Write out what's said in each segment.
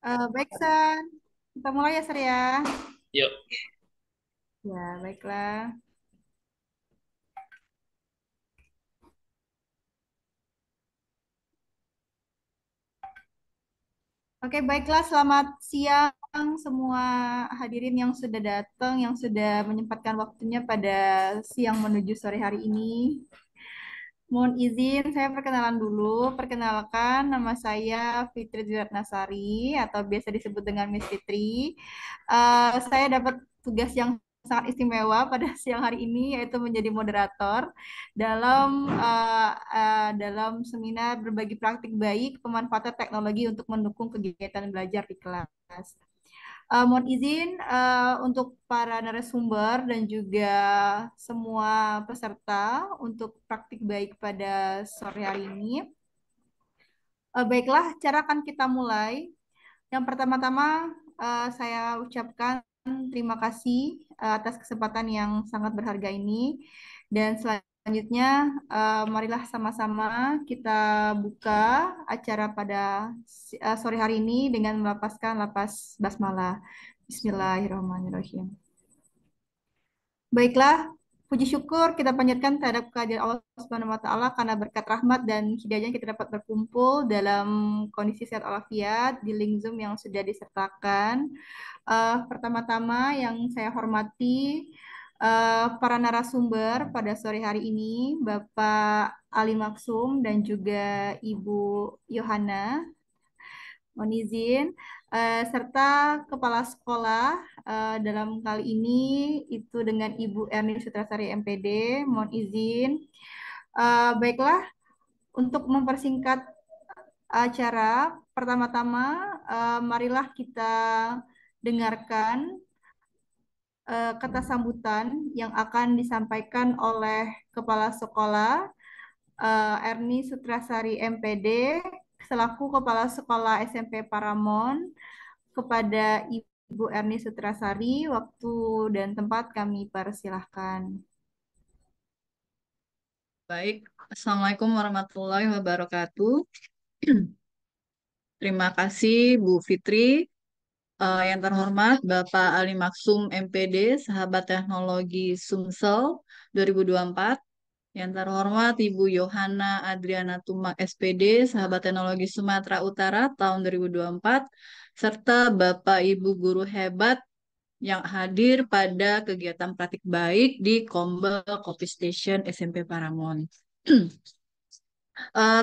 Baik, San. Kita mulai ya, Sar ya. Yuk, Ya, baiklah. Oke, baiklah. Selamat siang semua hadirin yang sudah datang, yang sudah menyempatkan waktunya pada siang menuju sore hari ini. Mohon izin, saya perkenalan dulu. Perkenalkan, nama saya Fitri Nasari atau biasa disebut dengan Miss Fitri. Saya dapat tugas yang sangat istimewa pada siang hari ini, yaitu menjadi moderator dalam seminar berbagi praktik baik pemanfaatan teknologi untuk mendukung kegiatan belajar di kelas. Mohon izin untuk para narasumber dan juga semua peserta untuk praktik baik pada sore hari ini. Baiklah, cara akan kita mulai. Yang pertama-tama saya ucapkan terima kasih atas kesempatan yang sangat berharga ini. Dan selanjutnya, marilah sama-sama kita buka acara pada sore hari ini dengan melapaskan lapas basmalah. Bismillahirrahmanirrahim. Baiklah, puji syukur kita panjatkan terhadap kehadiran Allah Subhanahu wa taala karena berkat rahmat dan hidayahnya kita dapat berkumpul dalam kondisi sehat walafiat di link Zoom yang sudah disertakan. Pertama-tama yang saya hormati para narasumber pada sore hari ini, Bapak Ali Maksum dan juga Ibu Yohana. Mohon izin, serta kepala sekolah dalam kali ini itu dengan Ibu Erni Sutrasari MPD. Mohon izin. Baiklah, untuk mempersingkat acara, pertama-tama marilah kita dengarkan kata sambutan yang akan disampaikan oleh Kepala Sekolah Erni Sutrasari MPD selaku Kepala Sekolah SMP Paramon kepada Ibu Erni Sutrasari. Waktu dan tempat kami persilahkan. Baik, Assalamualaikum warahmatullahi wabarakatuh. Terima kasih Bu Fitri. Yang terhormat Bapak Ali Maksum MPD, Sahabat Teknologi Sumsel 2024. Yang terhormat Ibu Yohana Adriana Tumak SPD, Sahabat Teknologi Sumatera Utara tahun 2024. Serta Bapak Ibu Guru hebat yang hadir pada kegiatan praktik baik di Kombel Coffee Station SMP Paramon.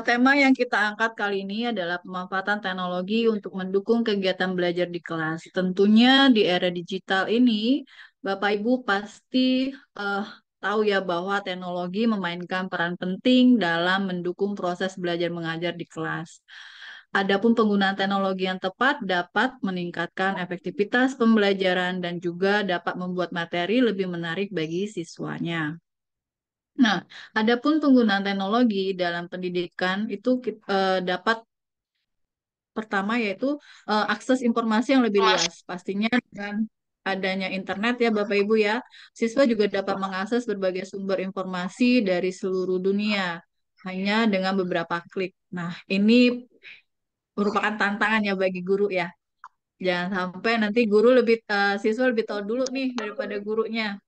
Tema yang kita angkat kali ini adalah pemanfaatan teknologi untuk mendukung kegiatan belajar di kelas. Tentunya di era digital ini, Bapak Ibu pasti eh, tahu ya bahwa teknologi memainkan peran penting dalam mendukung proses belajar mengajar di kelas. Adapun penggunaan teknologi yang tepat dapat meningkatkan efektivitas pembelajaran dan juga dapat membuat materi lebih menarik bagi siswanya. Nah, adapun penggunaan teknologi dalam pendidikan itu dapat pertama yaitu akses informasi yang lebih luas. Pastinya dengan adanya internet ya Bapak Ibu ya, siswa juga dapat mengakses berbagai sumber informasi dari seluruh dunia hanya dengan beberapa klik. Nah, ini merupakan tantangan ya bagi guru ya. Jangan sampai nanti siswa lebih tahu dulu nih daripada gurunya.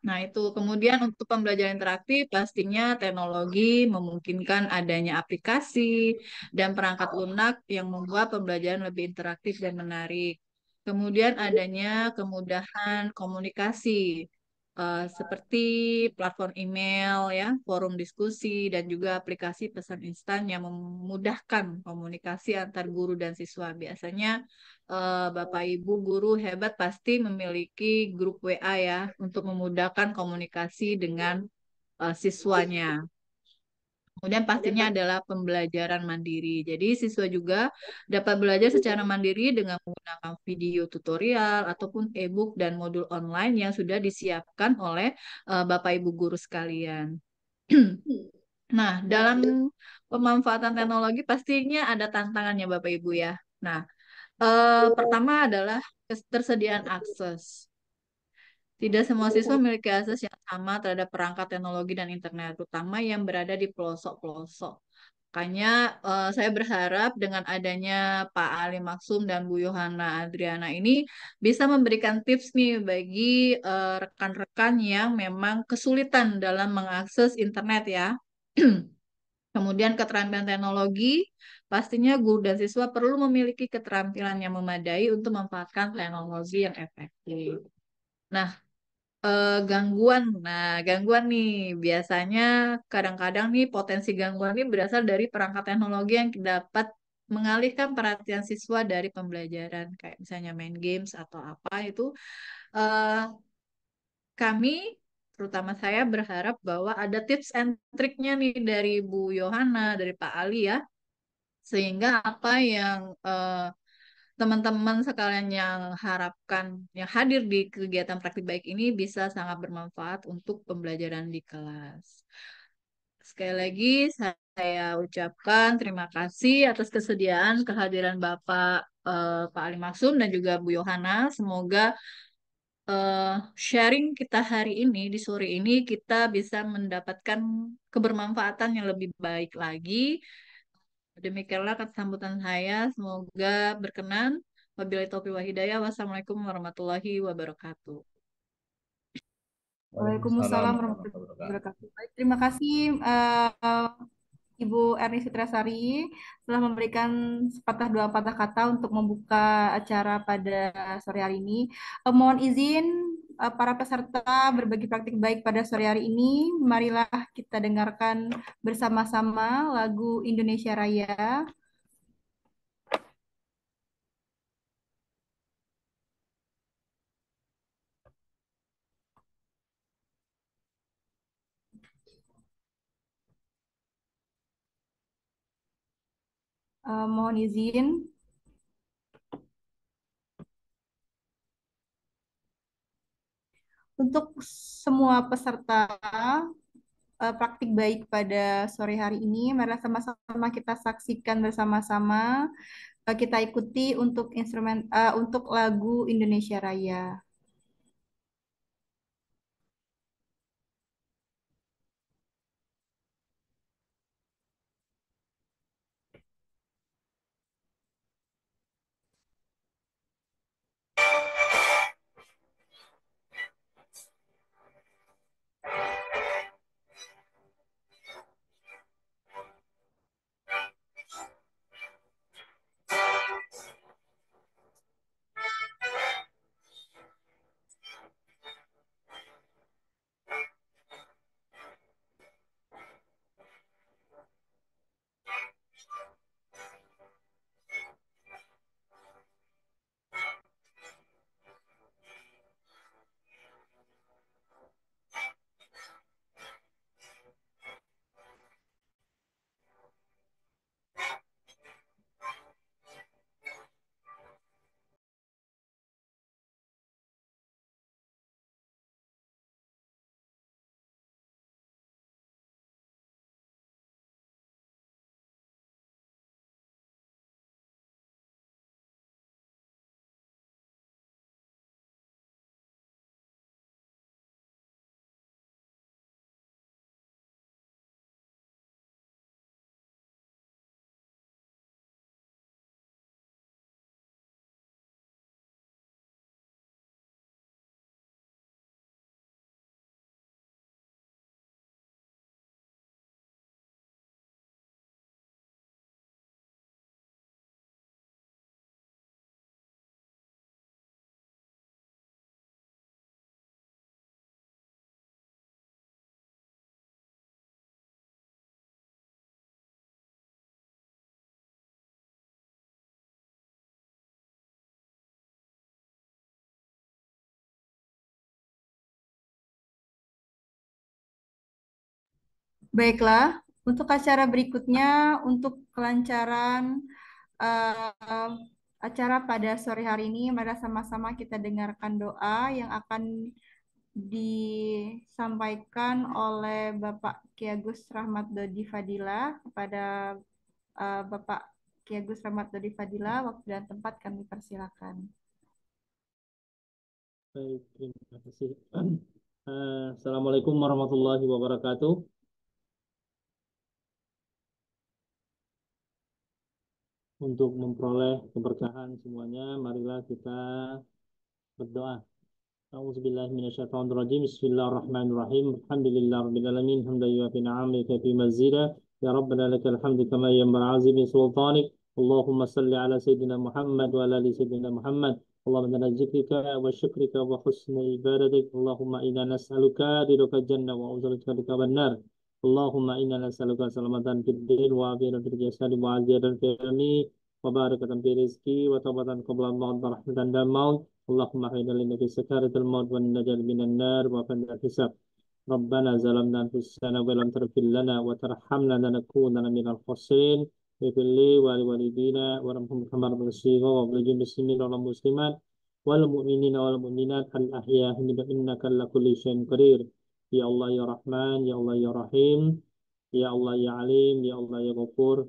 Nah, itu kemudian untuk pembelajaran interaktif, pastinya teknologi memungkinkan adanya aplikasi dan perangkat lunak yang membuat pembelajaran lebih interaktif dan menarik. Kemudian adanya kemudahan komunikasi, seperti platform email, ya, forum diskusi, dan juga aplikasi pesan instan yang memudahkan komunikasi antar guru dan siswa. Biasanya Bapak Ibu guru hebat pasti memiliki grup WA ya untuk memudahkan komunikasi dengan siswanya. Kemudian pastinya adalah pembelajaran mandiri. Jadi siswa juga dapat belajar secara mandiri dengan menggunakan video tutorial ataupun e-book dan modul online yang sudah disiapkan oleh Bapak Ibu guru sekalian. Nah, dalam pemanfaatan teknologi pastinya ada tantangannya Bapak Ibu ya. Nah, pertama adalah ketersediaan akses. Tidak semua siswa memiliki akses yang sama terhadap perangkat teknologi dan internet, terutama yang berada di pelosok-pelosok. Makanya saya berharap dengan adanya Pak Ali Maksum dan Bu Yohana Adriana ini bisa memberikan tips nih bagi rekan-rekan yang memang kesulitan dalam mengakses internet ya. Kemudian keterampilan teknologi, pastinya guru dan siswa perlu memiliki keterampilan yang memadai untuk memanfaatkan teknologi yang efektif. Nah, gangguan nih biasanya kadang-kadang nih potensi gangguan ini berasal dari perangkat teknologi yang dapat mengalihkan perhatian siswa dari pembelajaran, kayak misalnya main games atau apa itu. eh, Kami, terutama saya berharap bahwa ada tips and triknya nih dari Bu Yohana, dari Pak Ali ya, sehingga apa yang teman-teman sekalian yang harapkan yang hadir di kegiatan praktik baik ini bisa sangat bermanfaat untuk pembelajaran di kelas. Sekali lagi saya ucapkan terima kasih atas kesediaan kehadiran Bapak Pak Ali Maksum dan juga Bu Yohana. Semoga eh, sharing kita hari ini di sore ini kita bisa mendapatkan kebermanfaatan yang lebih baik lagi. Demikianlah kata sambutan saya. Semoga berkenan. Wabillahi taufiq wal hidayah. Wassalamualaikum warahmatullahi wabarakatuh. Waalaikumsalam Waalaikumsalam warahmatullahi warahmatullahi wabarakatuh. wabarakatuh. Baik, terima kasih Ibu Erni Fitrasari telah memberikan sepatah dua patah kata untuk membuka acara pada sore hari ini. Mohon izin para peserta berbagi praktik baik pada sore hari ini. Marilah kita dengarkan bersama-sama lagu Indonesia Raya. Mohon izin untuk semua peserta praktik baik pada sore hari ini. Mari sama-sama kita saksikan bersama-sama, kita ikuti untuk untuk lagu Indonesia Raya. Baiklah, untuk acara berikutnya, untuk kelancaran eh, acara pada sore hari ini, mari sama-sama kita dengarkan doa yang akan disampaikan oleh Bapak Ki Agus Rahmat Dodi Fadila kepada Bapak Ki Agus Rahmat Dodi Fadila. Waktu dan tempat kami persilakan. Baik, terima kasih. Assalamualaikum warahmatullahi wabarakatuh. untuk memperoleh keberkahan semuanya. Marilah kita berdoa. A'udzubillahi minasyaitonirrajim. Bismillahirrahmanirrahim. Alhamdulillahirabbil alamin. Hamdan yuwafi ni'amahu fi mazida. Ya Rabbana lakal hamdu kama yanbaghi 'azimi sultanik. Allahumma salli ala sayyidina Muhammad wa ala ali sayyidina Muhammad. Allahumma inna dzikrika wa syukrika wa husni ibadatik. Allahumma inna nas'aluka ridhaka jannah wa a'udzubika min nar. Allahumma inna nas'aluka salamatan fid din wa afiyatan fil jasadi wa afiyatan fil ilmi wa barakatan fil rizqi wa tawbatan qabla al-maut wa rahmatan dal maut. اللهم احينا لنا في سكرة الموت والنجاة من النار وقنا الحساب ربنا ظلمنا أنفسنا ولم تغفر لنا وترحمنا لنكونن من الخاسرين اغفر لي ولوالدينا وارحمهم كما ربنا صغيرا وبلغ المسلمين والمسلمات والمؤمنين والمؤمنات الأحياء منهم إنك على كل شيء قدير يا الله يا رحمن يا الله يا رحيم يا الله يا عليم يا الله يا غفور.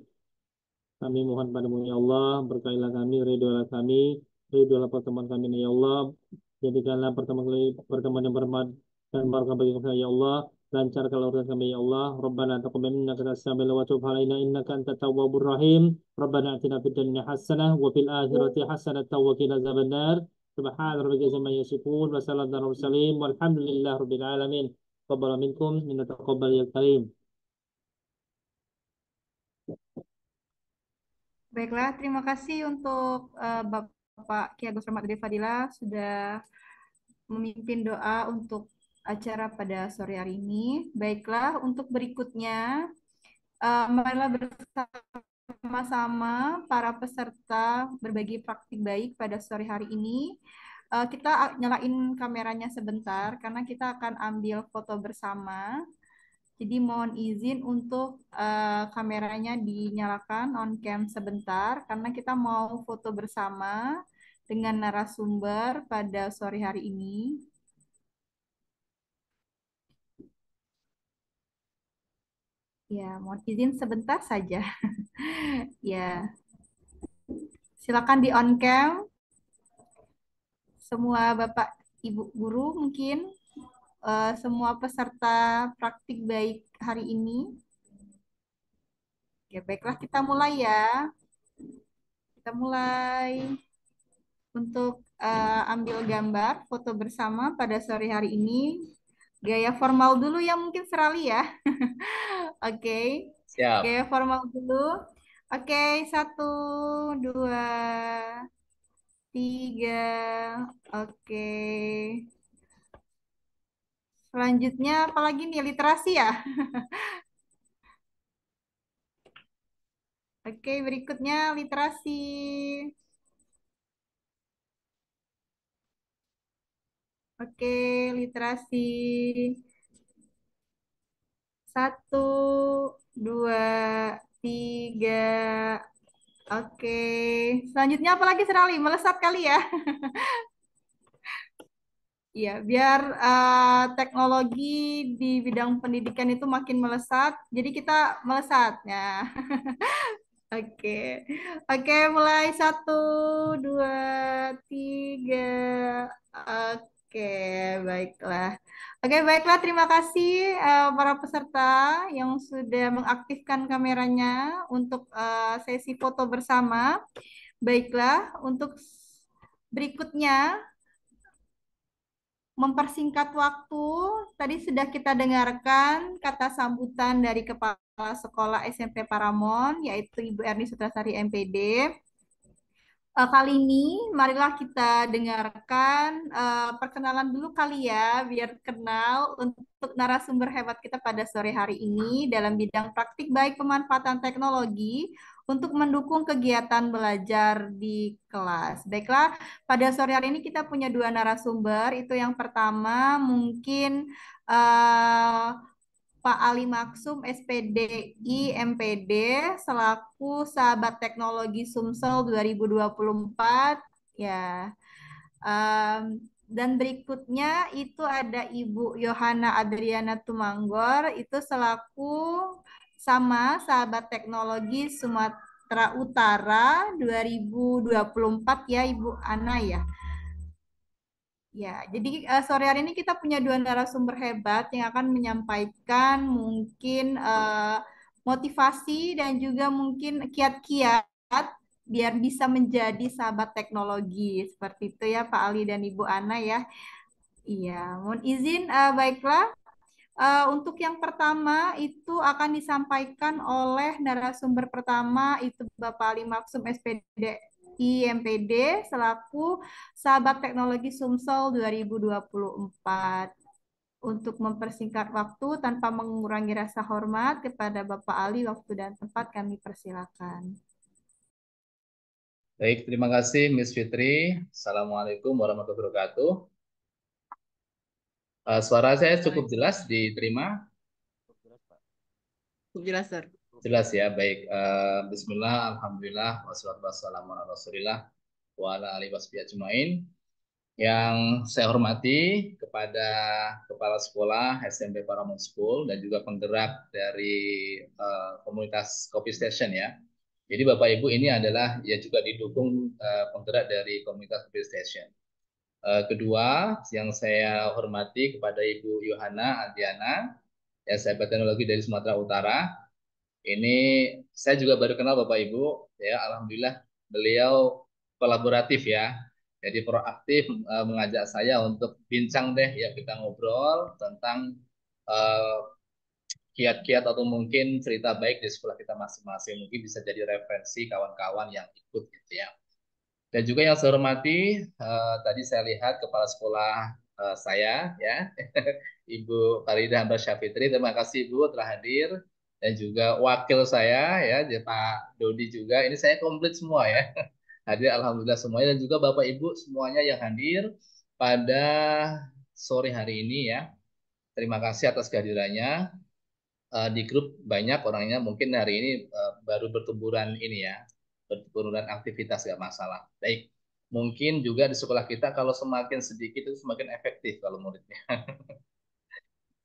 Kami mohon padamu ya Allah, berkailah kami, ridholah kami, ridholah pertemuan kami ya Allah. Jadikanlah pertemuan yang bermanfaat dan berkah bagi kami ya Allah. Lancarkanlah urusan kami ya Allah. Rabbana taqabbal minna innaka antas samiul wa tub alaina innaka antat tawwabur rahim. Rabbana atina fid dunya hasanah wa fil akhirati hasanah wa qina adzabannar. Subhana rabbika amma yasifun wa salamun alal mursalin walhamdulillahi rabbil alamin. Taqabbal minkum innahu taqabbal karim. Baiklah, terima kasih untuk Bapak Ki Agus Rahmat Ade Fadila sudah memimpin doa untuk acara pada sore hari ini. Baiklah, untuk berikutnya, marilah bersama-sama para peserta berbagi praktik baik pada sore hari ini. Kita nyalain kameranya sebentar karena kita akan ambil foto bersama. Jadi mohon izin untuk kameranya dinyalakan on cam sebentar karena kita mau foto bersama dengan narasumber pada sore hari ini. Ya, mohon izin sebentar saja. Ya, silakan di on cam semua Bapak Ibu guru mungkin semua peserta praktik baik hari ini. Ya, baiklah kita mulai ya. Kita mulai untuk ambil gambar foto bersama pada sore hari ini. Gaya formal dulu ya mungkin Serali ya. Oke. Siap. Gaya formal dulu. Oke, 1, 2, 3. Oke. Selanjutnya apalagi nih literasi ya. Oke, berikutnya literasi. Oke, literasi. 1, 2, 3. Oke. Selanjutnya apa lagi Serali? Melesat kali ya. Iya, biar teknologi di bidang pendidikan itu makin melesat, jadi kita melesat. Ya. Oke, oke, mulai 1, 2, 3. Oke, baiklah. Oke, baiklah. Terima kasih para peserta yang sudah mengaktifkan kameranya untuk sesi foto bersama. Baiklah, untuk berikutnya mempersingkat waktu, tadi sudah kita dengarkan kata sambutan dari Kepala Sekolah SMP Paramon, yaitu Ibu Erni Sutrasari MPD. Kali ini, marilah kita dengarkan perkenalan dulu kali ya, biar kenal untuk narasumber hebat kita pada sore hari ini dalam bidang praktik baik pemanfaatan teknologi untuk mendukung kegiatan belajar di kelas. Baiklah, pada sore hari ini kita punya 2 narasumber. Itu yang pertama mungkin Pak Ali Maksum, SPDI MPD, selaku Sahabat Teknologi Sumsel 2024. Ya. Dan berikutnya itu ada Ibu Yohana Adriana Tumanggor, itu selaku sama Sahabat Teknologi Sumatera Utara 2024 ya Ibu Ana ya. Ya, jadi sore hari ini kita punya 2 narasumber hebat yang akan menyampaikan mungkin motivasi dan juga mungkin kiat-kiat biar bisa menjadi sahabat teknologi. Seperti itu ya Pak Ali dan Ibu Ana ya. Iya, mohon izin, baiklah. Untuk yang pertama itu akan disampaikan oleh narasumber pertama itu Bapak Ali Maksum SPDI MPD selaku Sahabat Teknologi Sumsel 2024. Untuk mempersingkat waktu tanpa mengurangi rasa hormat kepada Bapak Ali, waktu dan tempat kami persilakan. Baik, terima kasih Miss Fitri. Assalamualaikum warahmatullahi wabarakatuh. Suara saya cukup jelas diterima? Cukup jelas, Sir. Jelas ya, baik. Bismillah, Alhamdulillah, wassalatu wassalamu ala Rasulillah, wa ala alihi wasbihi ajmain. Yang saya hormati kepada Kepala Sekolah SMP Paramount School dan juga penggerak dari komunitas Coffee Station ya. Jadi Bapak Ibu ini adalah ya juga didukung penggerak dari komunitas Coffee Station. Kedua, yang saya hormati kepada Ibu Yohana Adiana, ya sahabat teknologi dari Sumatera Utara. Ini saya juga baru kenal Bapak Ibu, ya Alhamdulillah beliau kolaboratif ya. Jadi proaktif mengajak saya untuk bincang deh ya kita ngobrol tentang eh, kiat-kiat atau mungkin cerita baik di sekolah kita masing-masing. Mungkin bisa jadi referensi kawan-kawan yang ikut gitu ya. Dan juga yang saya hormati, tadi saya lihat kepala sekolah saya, ya, Ibu Farida Hamba Syafitri. Terima kasih Ibu telah hadir. Dan juga wakil saya, ya, Pak Dodi juga. Ini saya komplit semua ya. Hadir Alhamdulillah semuanya. Dan juga Bapak Ibu semuanya yang hadir pada sore hari ini ya. Terima kasih atas kehadirannya. Di grup banyak orangnya, mungkin hari ini baru bertumburan ini ya, bertumburan aktivitas nggak masalah. Baik, mungkin juga di sekolah kita kalau semakin sedikit itu semakin efektif kalau muridnya.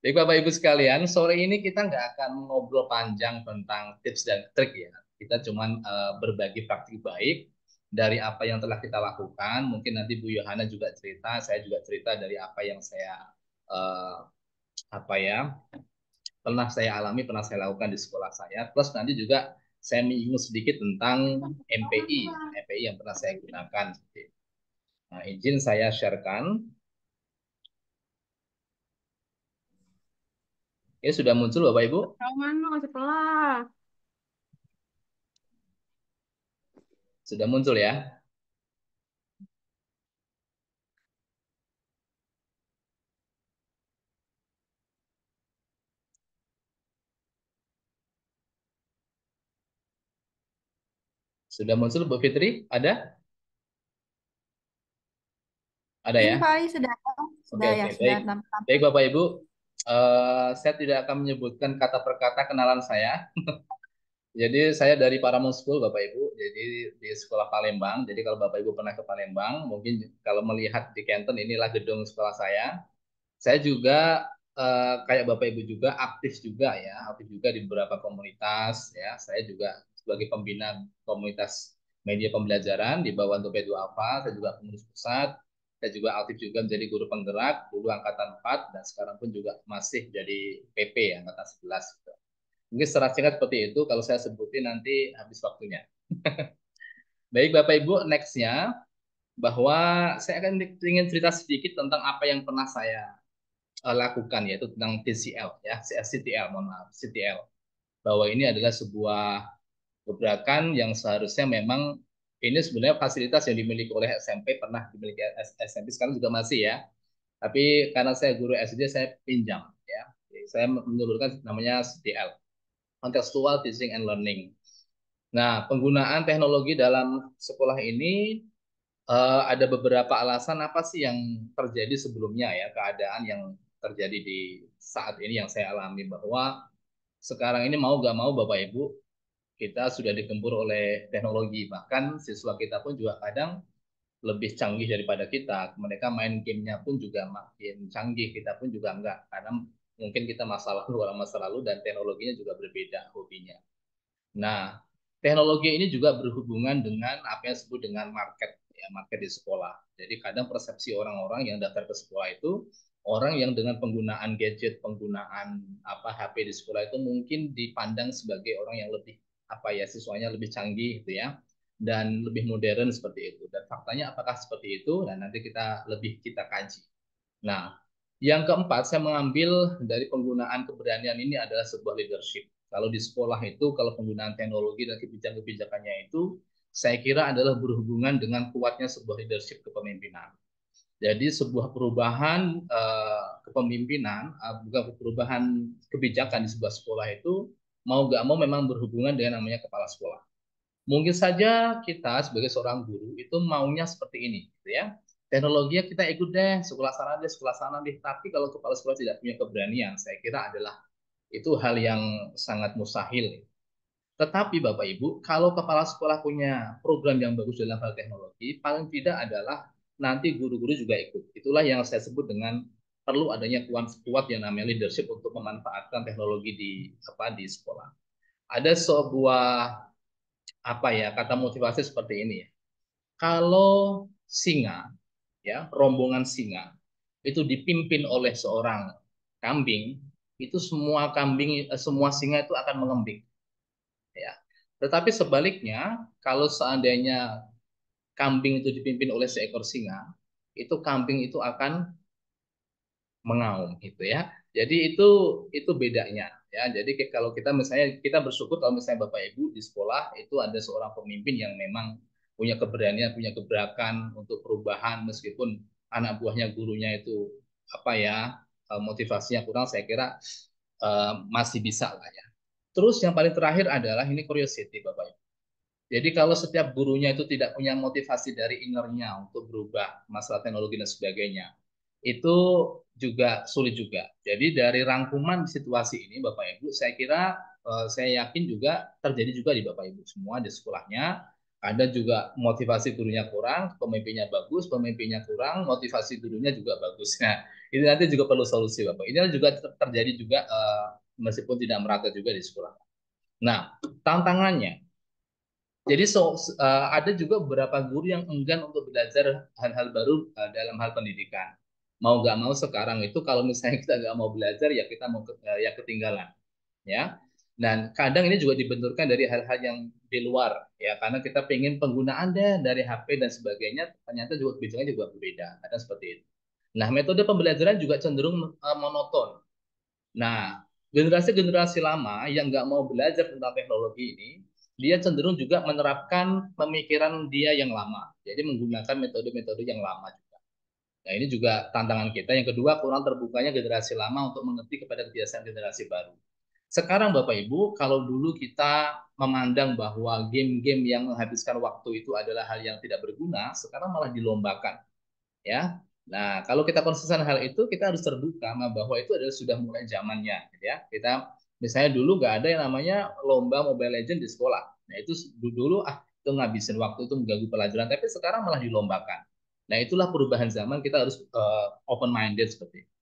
Baik Bapak Ibu sekalian, sore ini kita nggak akan ngobrol panjang tentang tips dan trik ya. Kita cuman berbagi praktik baik dari apa yang telah kita lakukan. Mungkin nanti Bu Yohana juga cerita, saya juga cerita dari apa yang saya eh, apa ya pernah saya alami, pernah saya lakukan di sekolah saya. Plus nanti juga saya menyinggung sedikit tentang MPI yang pernah saya gunakan. Nah, izin saya sharekan. Ini sudah muncul Bapak Ibu? Sudah muncul ya? Sudah muncul Bu Fitri? Ada? Ada Ini ya? Pak Ali sudah Oke, ya, oke, sudah baik. tampak. Baik Bapak Ibu, saya tidak akan menyebutkan kata per kata kenalan saya. Jadi saya dari Paramount School Bapak Ibu, jadi di sekolah Palembang. Jadi kalau Bapak Ibu pernah ke Palembang, mungkin kalau melihat di Canton inilah gedung sekolah saya. Saya juga kayak Bapak Ibu juga aktif juga di beberapa komunitas ya. Saya juga sebagai pembina komunitas media pembelajaran di bawah Dompet 2 Alpha, saya juga pengurus pusat. Saya juga aktif juga menjadi guru penggerak dulu angkatan 4 dan sekarang pun juga masih jadi PP ya, angkatan 11 gitu. Mungkin secara singkat seperti itu, kalau saya sebutin nanti habis waktunya. Baik Bapak Ibu, nextnya bahwa saya akan ingin cerita sedikit tentang apa yang pernah saya lakukan, yaitu tentang TCL ya, CTL, mohon maaf, CTL. Bahwa ini adalah sebuah gebrakan yang seharusnya memang ini sebenarnya fasilitas yang dimiliki oleh SMP, pernah dimiliki SMP, sekarang juga masih ya. Tapi karena saya guru SD saya pinjam ya. Jadi saya menurunkan namanya CTL, Contextual Teaching and Learning. Nah, penggunaan teknologi dalam sekolah ini ada beberapa alasan apa sih yang terjadi sebelumnya ya, keadaan yang terjadi di saat ini yang saya alami bahwa sekarang ini mau gak mau Bapak Ibu kita sudah digempur oleh teknologi, bahkan siswa kita pun juga kadang lebih canggih daripada kita, mereka main gamenya pun juga makin canggih, kita pun juga enggak, karena mungkin kita masa lalu orang masa lalu dan teknologinya juga berbeda hobinya. Nah, teknologi ini juga berhubungan dengan apa yang disebut dengan market, ya, market di sekolah. Jadi kadang persepsi orang-orang yang daftar ke sekolah itu orang yang dengan penggunaan gadget, penggunaan apa HP di sekolah itu mungkin dipandang sebagai orang yang lebih apa ya siswanya lebih canggih gitu ya. dan lebih modern seperti itu. Dan faktanya apakah seperti itu? Dan nanti kita kaji. Nah, yang keempat, saya mengambil dari penggunaan keberanian ini adalah sebuah leadership. Kalau di sekolah itu, kalau penggunaan teknologi dan kebijakan-kebijakannya itu, saya kira adalah berhubungan dengan kuatnya sebuah leadership kepemimpinan. Jadi sebuah perubahan kepemimpinan, bukan perubahan kebijakan di sebuah sekolah itu, mau gak mau memang berhubungan dengan namanya kepala sekolah. Mungkin saja kita sebagai seorang guru itu maunya seperti ini, gitu ya. Teknologinya kita ikut deh, sekolah sana deh. Tapi kalau kepala sekolah tidak punya keberanian, saya kira adalah itu hal yang sangat mustahil. Tetapi Bapak Ibu, kalau kepala sekolah punya program yang bagus dalam hal teknologi, paling tidak adalah nanti guru-guru juga ikut. Itulah yang saya sebut dengan perlu adanya kuat yang namanya leadership untuk memanfaatkan teknologi di sekolah. Ada sebuah kata motivasi seperti ini ya. Kalau singa, ya, rombongan singa itu dipimpin oleh seorang kambing, itu semua singa itu akan mengembing, ya. Tetapi sebaliknya, kalau seandainya kambing itu dipimpin oleh seekor singa, itu kambing itu akan mengaum gitu ya. Jadi itu bedanya ya. Jadi kalau kita misalnya kita bersyukur kalau misalnya Bapak Ibu di sekolah itu ada seorang pemimpin yang memang punya keberanian, punya gebrakan untuk perubahan meskipun anak buahnya gurunya itu motivasinya kurang, saya kira masih bisa lah ya. Terus yang paling terakhir adalah ini curiosity Bapak Ibu. Jadi kalau setiap gurunya itu tidak punya motivasi dari innernya untuk berubah masalah teknologi dan sebagainya, itu juga sulit juga. Jadi dari rangkuman situasi ini Bapak Ibu, saya kira saya yakin juga terjadi juga di Bapak Ibu semua di sekolahnya. Ada juga motivasi gurunya kurang, pemimpinnya kurang, motivasi gurunya juga bagus. Nah, ini nanti juga perlu solusi Bapak. Ini juga terjadi juga meskipun tidak merata juga di sekolah. Nah, tantangannya jadi ada juga beberapa guru yang enggan untuk belajar hal-hal baru dalam hal pendidikan. Mau nggak mau sekarang itu kalau misalnya kita nggak mau belajar ya kita ya ketinggalan, ya. Dan kadang ini juga dibenturkan dari hal-hal yang di luar, ya. Karena kita pengen penggunaan dari HP dan sebagainya, ternyata juga kebijakannya juga berbeda. Ada seperti itu. Nah, metode pembelajaran juga cenderung monoton. Nah, generasi-generasi lama yang nggak mau belajar tentang teknologi ini, dia cenderung juga menerapkan pemikiran dia yang lama. Jadi menggunakan metode-metode yang lama juga. Nah, ini juga tantangan kita. Yang kedua, kurang terbukanya generasi lama untuk mengerti kepada kebiasaan generasi baru. Sekarang Bapak Ibu, kalau dulu kita memandang bahwa game-game yang menghabiskan waktu itu adalah hal yang tidak berguna, sekarang malah dilombakan, ya. Nah, kalau kita konsisten hal itu, kita harus terbuka bahwa itu adalah sudah mulai zamannya, gitu ya. Kita misalnya dulu nggak ada yang namanya lomba Mobile Legends di sekolah. Nah, itu dulu itu ngabisin waktu itu mengganggu pelajaran, tapi sekarang malah dilombakan. Nah, itulah perubahan zaman, kita harus open minded seperti itu.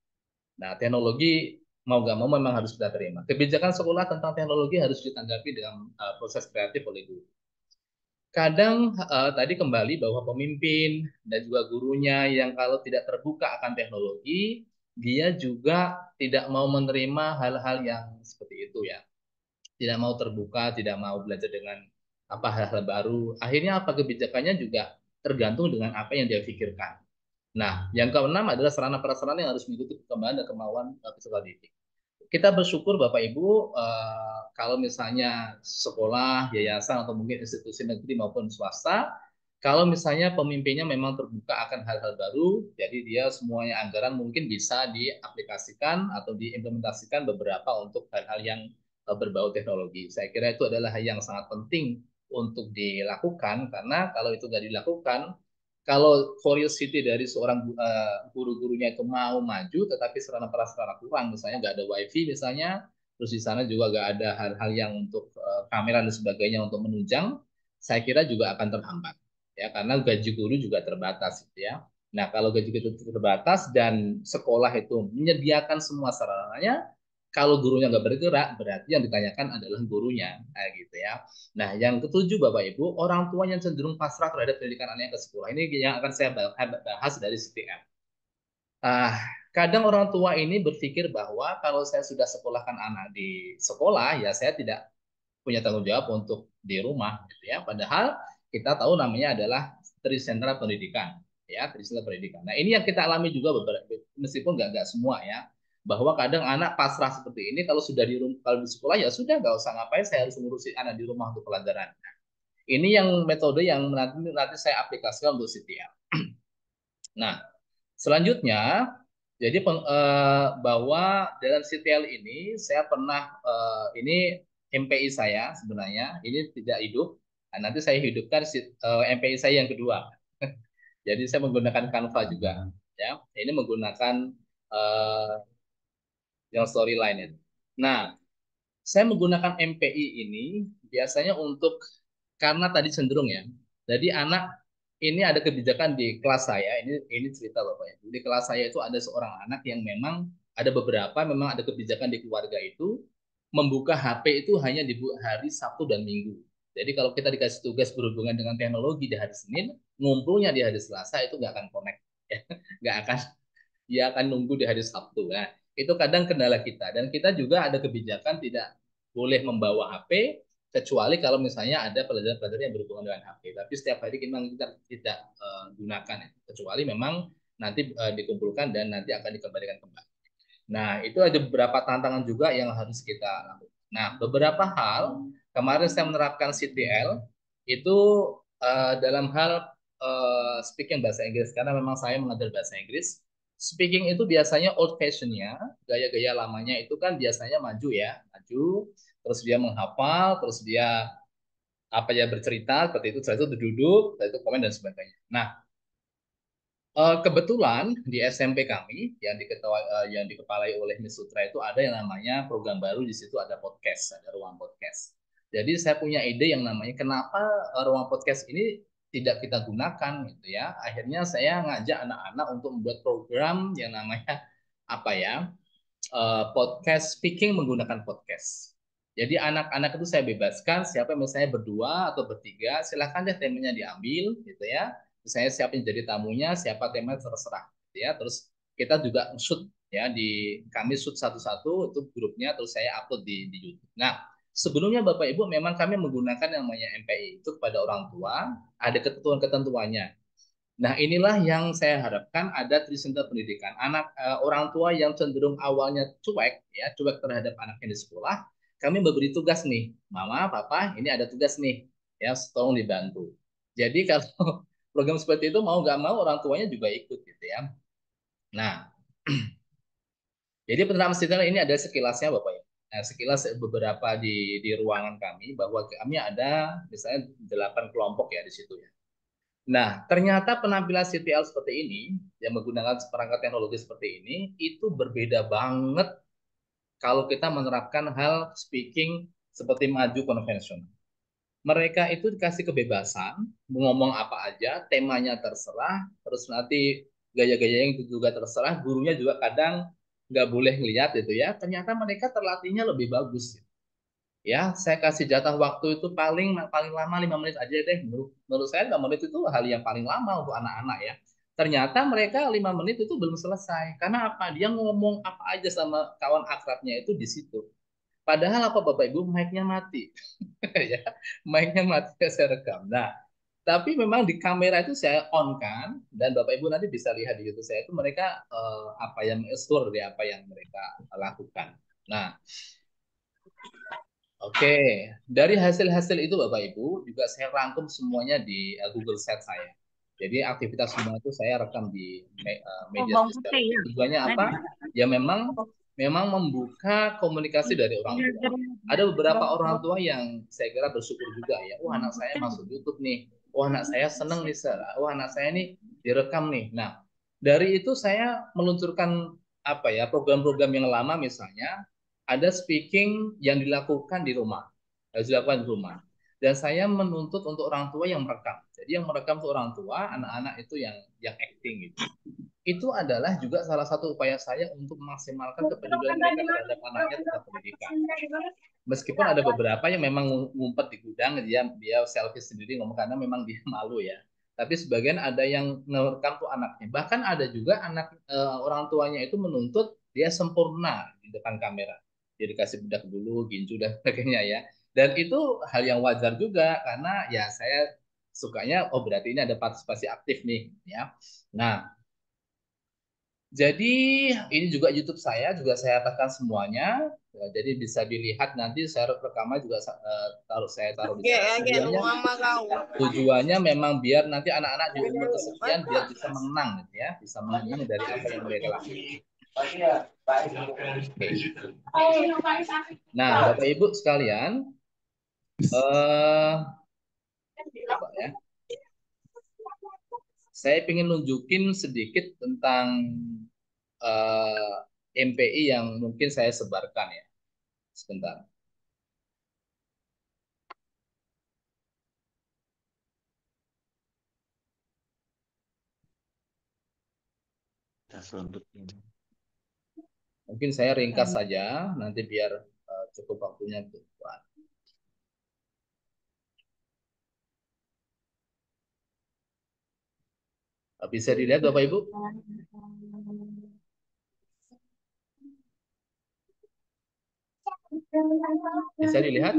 Nah, teknologi mau nggak mau memang harus kita terima. Kebijakan sekolah tentang teknologi harus ditanggapi dengan proses kreatif oleh guru. Kadang tadi kembali bahwa pemimpin dan juga gurunya yang kalau tidak terbuka akan teknologi, dia juga tidak mau menerima hal-hal yang seperti itu ya. Tidak mau terbuka, tidak mau belajar dengan hal-hal baru. Akhirnya apa kebijakannya juga tergantung dengan apa yang dia pikirkan. Nah, yang keenam adalah sarana-prasarana yang harus mengikuti perkembangan dan kemauan peserta didik. Kita bersyukur Bapak Ibu kalau misalnya sekolah, yayasan atau mungkin institusi negeri maupun swasta, kalau misalnya pemimpinnya memang terbuka akan hal-hal baru, jadi dia semuanya anggaran mungkin bisa diaplikasikan atau diimplementasikan beberapa untuk hal-hal yang berbau teknologi. Saya kira itu adalah hal yang sangat penting untuk dilakukan karena kalau itu tidak dilakukan, kalau curiosity dari seorang guru-gurunya itu mau maju, tetapi sarana prasarana kurang, misalnya nggak ada wifi misalnya, terus di sana juga nggak ada hal-hal yang untuk kamera dan sebagainya untuk menunjang, saya kira juga akan terhambat, ya karena gaji guru juga terbatas, gitu ya. Nah, kalau gaji guru terbatas dan sekolah itu menyediakan semua sarananya, kalau gurunya nggak bergerak, berarti yang ditanyakan adalah gurunya, kayak gitu ya. Nah, yang ketujuh Bapak Ibu, orang tua yang cenderung pasrah terhadap pendidikan anaknya ke sekolah. Ini yang akan saya bahas dari CTM. Ah, kadang orang tua ini berpikir bahwa kalau saya sudah sekolahkan anak di sekolah, ya saya tidak punya tanggung jawab untuk di rumah, gitu ya. Padahal kita tahu namanya adalah Trisentra Pendidikan, ya, Trisentra Pendidikan. Nah, ini yang kita alami juga beberapa, meskipun nggak semua ya, bahwa kadang anak pasrah seperti ini kalau sudah kalau di sekolah ya sudah nggak usah ngapain, saya harus ngurusin anak di rumah untuk pelajaran. Ini yang metode yang nanti saya aplikasikan untuk CTL. Nah, selanjutnya, jadi bahwa dalam CTL ini saya pernah ini MPI saya sebenarnya ini tidak hidup. Nah, nanti saya hidupkan MPI saya yang kedua. Jadi saya menggunakan Canva juga, ya. Ini menggunakan eh, yang storyline itu. Nah, saya menggunakan MPI ini biasanya untuk karena tadi cenderung ya. Jadi anak ini ada kebijakan di kelas saya. Ini cerita Bapak ya. Di kelas saya itu ada seorang anak yang memang ada beberapa memang ada kebijakan di keluarga itu membuka HP itu hanya di hari Sabtu dan Minggu. Jadi kalau kita dikasih tugas berhubungan dengan teknologi di hari Senin, ngumpulnya di hari Selasa itu nggak akan connect, ya. Nggak akan, dia akan nunggu di hari Sabtu. Nah, itu kadang kendala kita. Dan kita juga ada kebijakan tidak boleh membawa HP, kecuali kalau misalnya ada pelajaran-pelajaran yang berhubungan dengan HP. Tapi setiap hari kita tidak gunakan, ya. Kecuali memang nanti dikumpulkan dan nanti akan dikembalikan kembali. Nah, itu ada beberapa tantangan juga yang harus kita lakukan. Nah, beberapa hal, kemarin saya menerapkan CTL, itu dalam hal speaking bahasa Inggris, karena memang saya mengajar bahasa Inggris. Speaking itu biasanya old fashionnya, gaya-gaya lamanya itu kan biasanya maju ya, maju, terus dia menghafal, terus dia apa ya bercerita, seperti itu, setelah itu duduk, setelah itu komen dan sebagainya. Nah, kebetulan di SMP kami yang dikepalai oleh Miss Sutra itu ada yang namanya program baru, di situ ada podcast, ada ruang podcast. Jadi saya punya ide yang namanya kenapa ruang podcast ini tidak kita gunakan gitu ya. Akhirnya saya ngajak anak-anak untuk membuat program yang namanya apa ya? Podcast speaking menggunakan podcast. Jadi anak-anak itu saya bebaskan, siapa misalnya berdua atau bertiga, silahkan deh temanya diambil, gitu ya. Saya siapin jadi tamunya, siapa temanya terserah, gitu ya. Terus kita juga shoot ya kami shoot satu-satu itu grupnya, terus saya upload di YouTube. Nah, sebelumnya Bapak Ibu memang kami menggunakan yang namanya MPI itu kepada orang tua, ada ketentuan-ketentuannya. Nah, inilah yang saya harapkan ada Trisenta Pendidikan. Orang tua yang cenderung awalnya cuek, ya, cuek terhadap anaknya di sekolah, kami memberi tugas nih, Mama, Papa, ini ada tugas nih, ya, tolong dibantu. Jadi kalau program seperti itu mau nggak mau orang tuanya juga ikut, gitu ya. Nah, jadi penerapan sistem ini ada sekilasnya, Bapak ya. Nah, sekilas beberapa di ruangan kami bahwa kami ada misalnya 8 kelompok ya di situ ya. Nah, ternyata penampilan CTL seperti ini, yang menggunakan perangkat teknologi seperti ini, itu berbeda banget kalau kita menerapkan hal speaking seperti maju konvensional. Mereka itu dikasih kebebasan, mau ngomong apa aja, temanya terserah, terus nanti gaya-gaya yang juga terserah, gurunya juga kadang nggak boleh ngeliat itu ya. Ternyata mereka terlatihnya lebih bagus. Ya, saya kasih jatah waktu itu paling paling lama 5 menit aja deh. Menurut saya 5 menit itu hal yang paling lama untuk anak-anak ya. Ternyata mereka 5 menit itu belum selesai. Karena apa? Dia ngomong apa aja sama kawan akrabnya itu di situ. Padahal apa Bapak Ibu mic-nya mati. Ya, mic-nya mati saya rekam. Nah, tapi memang di kamera itu saya on kan dan Bapak Ibu nanti bisa lihat di YouTube saya itu mereka apa yang store dari apa yang mereka lakukan. Nah, oke, dari hasil-hasil itu Bapak Ibu juga saya rangkum semuanya di Google Sheet saya. Jadi aktivitas semua itu saya rekam di media sosial. Tujuannya apa? Ya memang membuka komunikasi dari orang tua. Ada beberapa orang tua yang saya kira bersyukur juga ya. Wah, anak saya masuk YouTube nih. Wah, anak saya seneng nih, Sir. Wah, anak saya nih direkam nih. Nah, dari itu saya meluncurkan apa ya program-program yang lama misalnya ada speaking yang dilakukan di rumah, harus dilakukan di rumah. Dan saya menuntut untuk orang tua yang merekam. Jadi yang merekam itu orang tua, anak-anak itu yang acting gitu. Itu adalah juga salah satu upaya saya untuk memaksimalkan kepedulian mereka terhadap anaknya tentang pendidikan. Meskipun ada beberapa yang memang ngumpet di gudang, dia selfie sendiri ngomong karena memang dia malu ya. Tapi sebagian ada yang merekam tuh anaknya. Bahkan ada juga orang tuanya itu menuntut dia sempurna di depan kamera. Dia dikasih bedak dulu, ginju dan sebagainya ya. Dan itu hal yang wajar juga karena ya sukanya, oh berarti ini ada partisipasi aktif nih, ya. Nah, jadi ini juga YouTube saya juga saya tekan semuanya. Ya, jadi bisa dilihat nanti saya rekaman juga taruh di sana. Tujuannya memang biar nanti anak-anak di umur kesekian biar bisa mengenang gitu ya, bisa mengenang dari apa yang mereka lakukan. Oke. Nah, Bapak Ibu sekalian, coba ya. Saya ingin nunjukin sedikit tentang MPI yang mungkin saya sebarkan ya. Sebentar. Mungkin saya ringkas saja, nanti biar cukup waktunya untuk buat. Bisa dilihat Bapak Ibu? Bisa dilihat?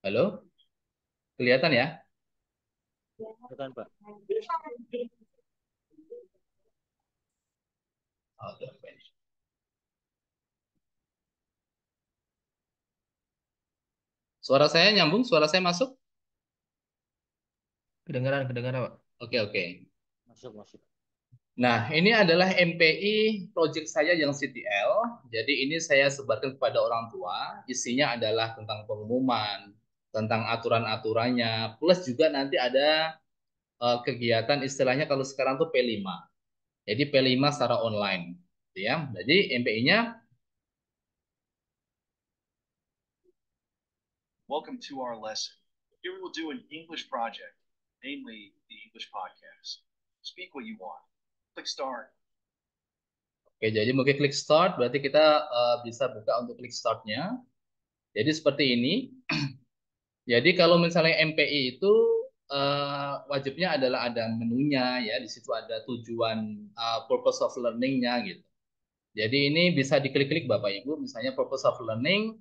Halo? Kelihatan ya? Bukan, Pak. Oke. Suara saya nyambung? Suara saya masuk? Kedengaran, Pak. Oke. Masuk. Nah, ini adalah MPI project saya yang CTL. Jadi ini saya sebarkan kepada orang tua. Isinya adalah tentang pengumuman, tentang aturan-aturannya, plus juga nanti ada kegiatan istilahnya kalau sekarang tuh P5. Jadi P5 secara online, gitu ya. Jadi MPI-nya Welcome to our lesson. Here we will do an English project, namely the English podcast. Speak what you want. Click start. Oke, jadi mungkin klik start, berarti kita bisa buka untuk klik startnya. Jadi seperti ini. Jadi kalau misalnya MPI itu wajibnya adalah ada menunya ya, di situ ada tujuan purpose of learning-nya gitu. Jadi ini bisa diklik-klik Bapak Ibu, misalnya purpose of learning,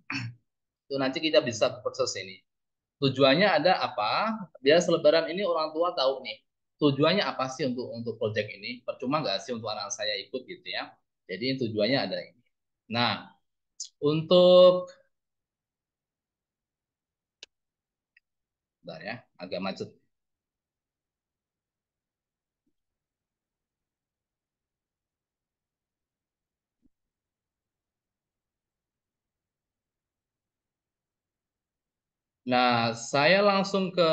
itu nanti kita bisa proses ini. Tujuannya ada apa? Biar selebaran ini orang tua tahu nih, tujuannya apa sih untuk project ini? Percuma nggak sih untuk anak saya ikut gitu ya? Jadi tujuannya ada ini. Nah, untuk bentar ya, agak macet. Nah, saya langsung ke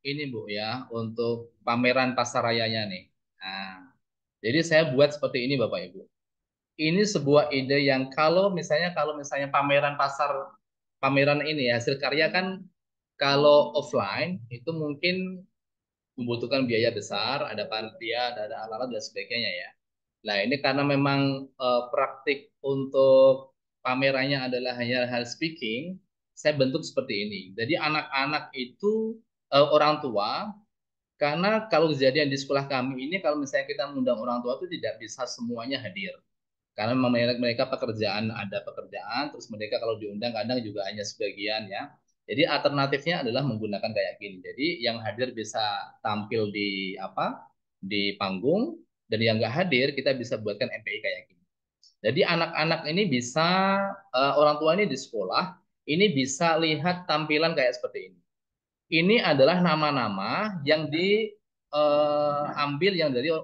ini Bu ya, untuk pameran pasarayanya nih. Nah, jadi saya buat seperti ini Bapak Ibu. Ini sebuah ide yang kalau misalnya pameran ini hasil karya kan kalau offline itu mungkin membutuhkan biaya besar, ada panitia, ada alat-alat dan sebagainya ya. Nah, ini karena memang praktik untuk pamerannya adalah hanya hal speaking, saya bentuk seperti ini. Jadi anak-anak itu orang tua, karena kalau kejadian di sekolah kami ini, kalau misalnya kita mengundang orang tua itu tidak bisa semuanya hadir. Karena memang mereka ada pekerjaan, terus mereka kalau diundang kadang juga hanya sebagian ya. Jadi alternatifnya adalah menggunakan kayak gini. Jadi yang hadir bisa tampil di panggung, dan yang nggak hadir kita bisa buatkan MPI kayak gini. Jadi anak-anak ini bisa orang tua ini di sekolah ini bisa lihat tampilan kayak seperti ini. Ini adalah nama-nama yang diambil yang dari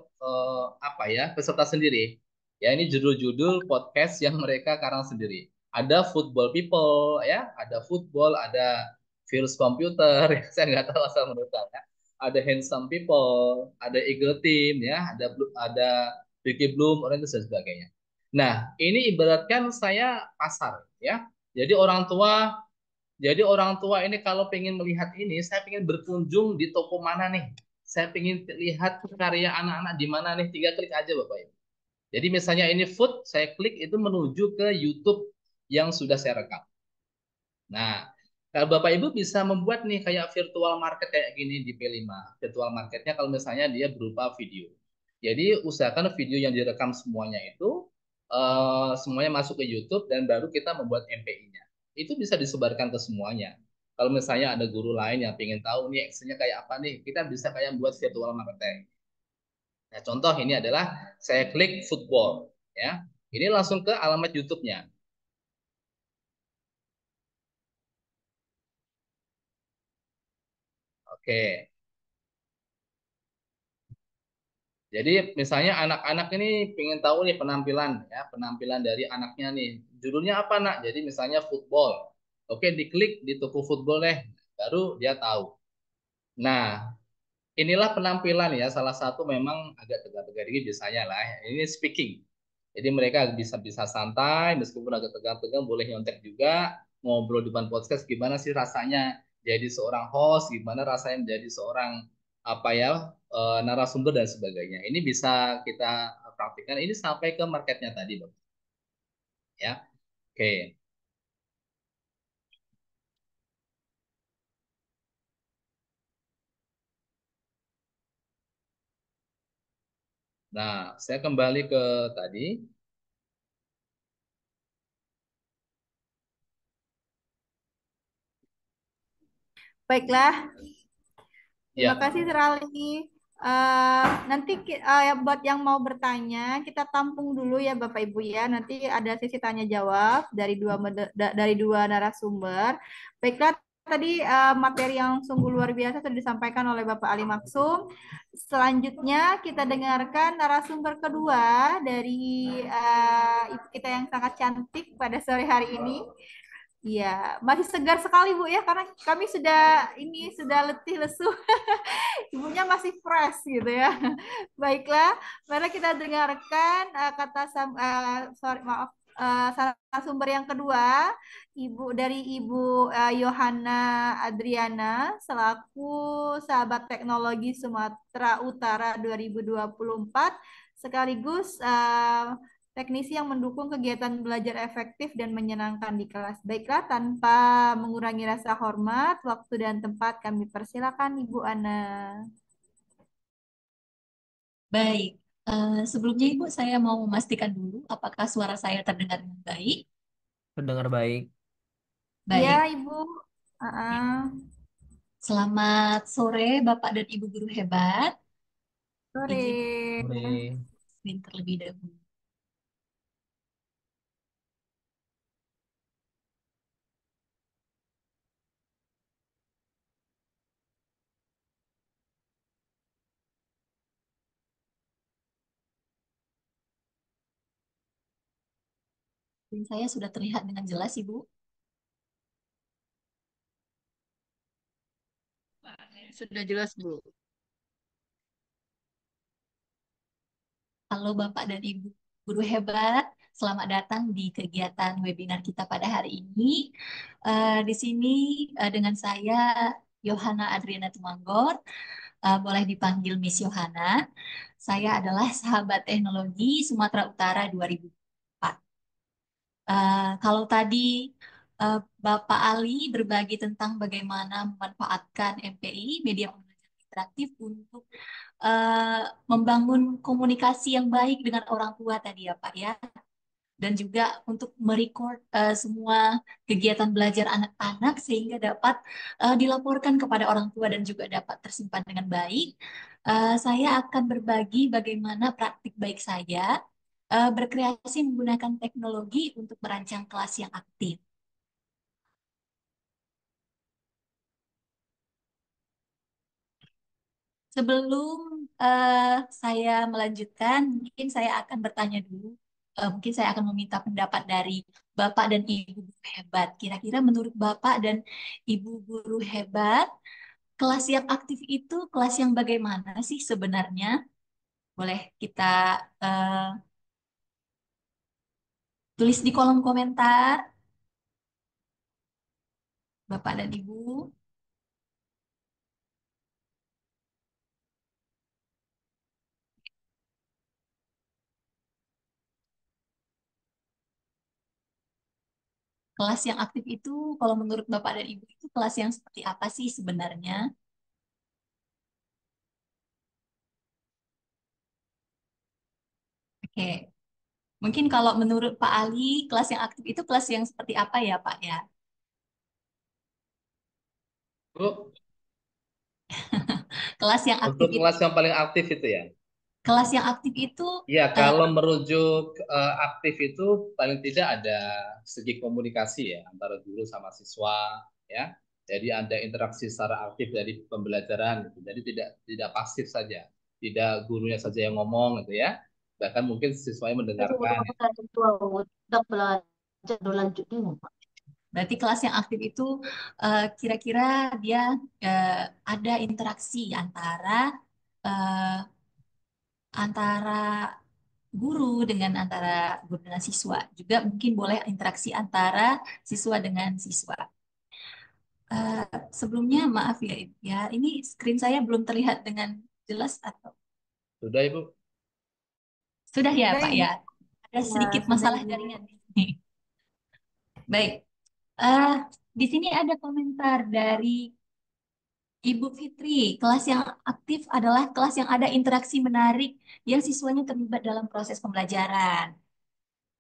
apa ya peserta sendiri. Ya ini judul-judul podcast yang mereka karang sendiri. Ada football people ya, ada football, ada virus komputer, saya nggak tahu asal mereka ya. Ada handsome people, ada eagle team ya, ada Vicky Bloom, Orange dan sebagainya. Nah ini ibaratkan saya pasar ya. Jadi orang tua ini kalau pengen melihat ini, saya pengen berkunjung di toko mana nih? Saya pengen lihat karya anak-anak di mana nih? 3 klik aja Bapak Ibu. Jadi misalnya ini food, saya klik itu menuju ke YouTube yang sudah saya rekam. Nah, kalau Bapak Ibu bisa membuat nih kayak virtual market kayak gini di P5. Virtual marketnya kalau misalnya dia berupa video. Jadi usahakan video yang direkam semuanya itu semuanya masuk ke YouTube dan baru kita membuat MPI-nya. itu bisa disebarkan ke semuanya. Kalau misalnya ada guru lain yang pengen tahu nih actionnya kayak apa nih, kita bisa kayak buat virtual marketing. Nah, contoh ini adalah saya klik football, ya. Ini langsung ke alamat YouTube-nya. Oke. Jadi misalnya anak-anak ini pengen tahu nih penampilan, ya, penampilan dari anaknya nih. Judulnya apa, nak? Jadi misalnya football. Oke, diklik di toko football deh, baru dia tahu. Nah, inilah penampilan ya, salah satu memang agak tegang-tegang dikit biasanya lah. Ini speaking. Jadi mereka bisa bisa santai, meskipun agak tegang-tegang, boleh nyontek juga, ngobrol di depan podcast, gimana sih rasanya jadi seorang host, gimana rasanya menjadi seorang apa ya, narasumber dan sebagainya. Ini bisa kita praktikkan. Ini sampai ke marketnya tadi, Bang. Ya, oke. Nah, saya kembali ke tadi. Baiklah, terima Ya, kasih Serali. Nanti ya, buat yang mau bertanya, kita tampung dulu ya Bapak Ibu ya. Nanti ada sesi tanya jawab dari dua narasumber. Baiklah, tadi materi yang sungguh luar biasa sudah disampaikan oleh Bapak Ali Maksum. Selanjutnya kita dengarkan narasumber kedua dari ibu kita yang sangat cantik pada sore hari ini. Iya, masih segar sekali Bu ya, karena kami sudah letih lesu. Ibunya masih fresh gitu ya. Baiklah, mari kita dengarkan sorry maaf sumber yang kedua, Ibu Yohana Adriana selaku sahabat teknologi Sumatera Utara 2024 sekaligus teknisi yang mendukung kegiatan belajar efektif dan menyenangkan di kelas. Baiklah, tanpa mengurangi rasa hormat, waktu dan tempat kami persilakan Ibu Ana. Baik, sebelumnya Ibu saya mau memastikan dulu apakah suara saya terdengar dengan baik. Terdengar baik. Iya, Baik, Ibu. Uh-uh. selamat sore Bapak dan Ibu guru hebat. Izin Sore. Sore. screen terlebih dahulu. Screen saya sudah terlihat dengan jelas Ibu. Sudah jelas, Bu. Halo Bapak dan Ibu guru hebat, selamat datang di kegiatan webinar kita pada hari ini. Di sini dengan saya Yohana Adriana Tumanggor, boleh dipanggil Miss Yohana. Saya adalah sahabat teknologi Sumatera Utara 2004. Kalau tadi eh, Bapak Ali berbagi tentang bagaimana memanfaatkan MPI, media pembelajaran interaktif untuk eh, membangun komunikasi yang baik dengan orang tua tadi ya Pak ya. Dan juga untuk merecord semua kegiatan belajar anak-anak sehingga dapat dilaporkan kepada orang tua dan juga dapat tersimpan dengan baik. Saya akan berbagi bagaimana praktik baik saya berkreasi menggunakan teknologi untuk merancang kelas yang aktif. Sebelum saya melanjutkan, mungkin saya akan bertanya dulu. Mungkin saya akan meminta pendapat dari Bapak dan Ibu guru hebat. Kira-kira menurut Bapak dan Ibu guru hebat, kelas yang aktif itu kelas yang bagaimana sih sebenarnya? Boleh kita eh, tulis di kolom komentar, Bapak dan Ibu. Kelas yang aktif itu, kalau menurut Bapak dan Ibu itu kelas yang seperti apa sih sebenarnya? Oke, mungkin kalau menurut Pak Ali, kelas yang aktif itu kelas yang seperti apa ya Pak ya? Bu, Kelas yang aktif untuk itu, kelas yang paling aktif itu ya. kelas yang aktif itu Ya, eh, kalau merujuk aktif itu paling tidak ada segi komunikasi ya antara guru sama siswa ya. Jadi ada interaksi secara aktif dari pembelajaran gitu. Jadi tidak pasif saja, tidak gurunya saja yang ngomong gitu ya. Bahkan mungkin siswanya mendengarkan. udah belajar udah lanjut dulu. Berarti kelas yang aktif itu kira-kira dia eh, ada interaksi eh, antara guru dengan antara guru dengan siswa. Juga mungkin boleh interaksi antara siswa dengan siswa. Eh, Sebelumnya maaf ya, Ibu, ya ini screen saya belum terlihat dengan jelas atau Sudah Ibu? sudah ya Sudah Pak Ibu. ya? Ada Ya, sedikit sudah masalah Ibu. jaringan di sini. Baik, eh di sini ada komentar dari Ibu Fitri. Kelas yang aktif adalah kelas yang ada interaksi menarik yang siswanya terlibat dalam proses pembelajaran.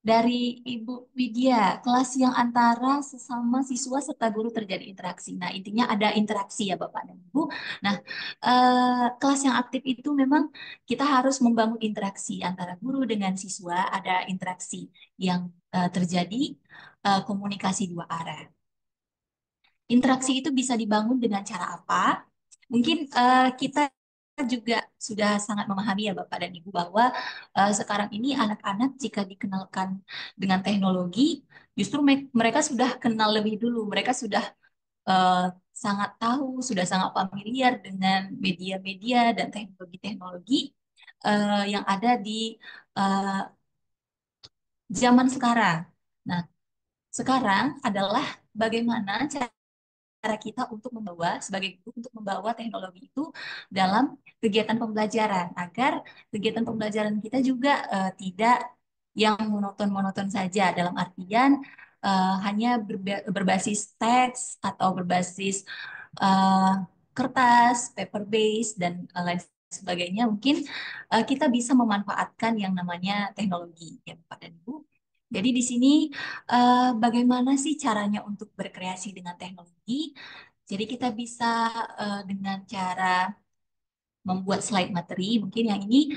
Dari Ibu Widya, kelas yang antara sesama siswa serta guru terjadi interaksi. Nah, intinya ada interaksi ya Bapak dan Ibu. Nah, kelas yang aktif itu memang kita harus membangun interaksi antara guru dengan siswa, ada interaksi yang terjadi komunikasi dua arah. Interaksi itu bisa dibangun dengan cara apa? Mungkin kita juga sudah sangat memahami ya Bapak dan Ibu bahwa sekarang ini anak-anak jika dikenalkan dengan teknologi, justru mereka sudah kenal lebih dulu. Mereka sudah eh, sangat tahu, sudah sangat familiar dengan media-media dan teknologi-teknologi yang ada di eh, zaman sekarang. Nah, sekarang adalah bagaimana cara kita untuk membawa sebagai guru untuk membawa teknologi itu dalam kegiatan pembelajaran agar kegiatan pembelajaran kita juga tidak yang monoton-monoton saja dalam artian hanya berbasis teks atau berbasis eh, kertas, paper base dan lain sebagainya mungkin kita bisa memanfaatkan yang namanya teknologi ya Bapak dan Ibu. Jadi di sini bagaimana sih caranya untuk berkreasi dengan teknologi? Jadi kita bisa dengan cara membuat slide materi. Mungkin yang ini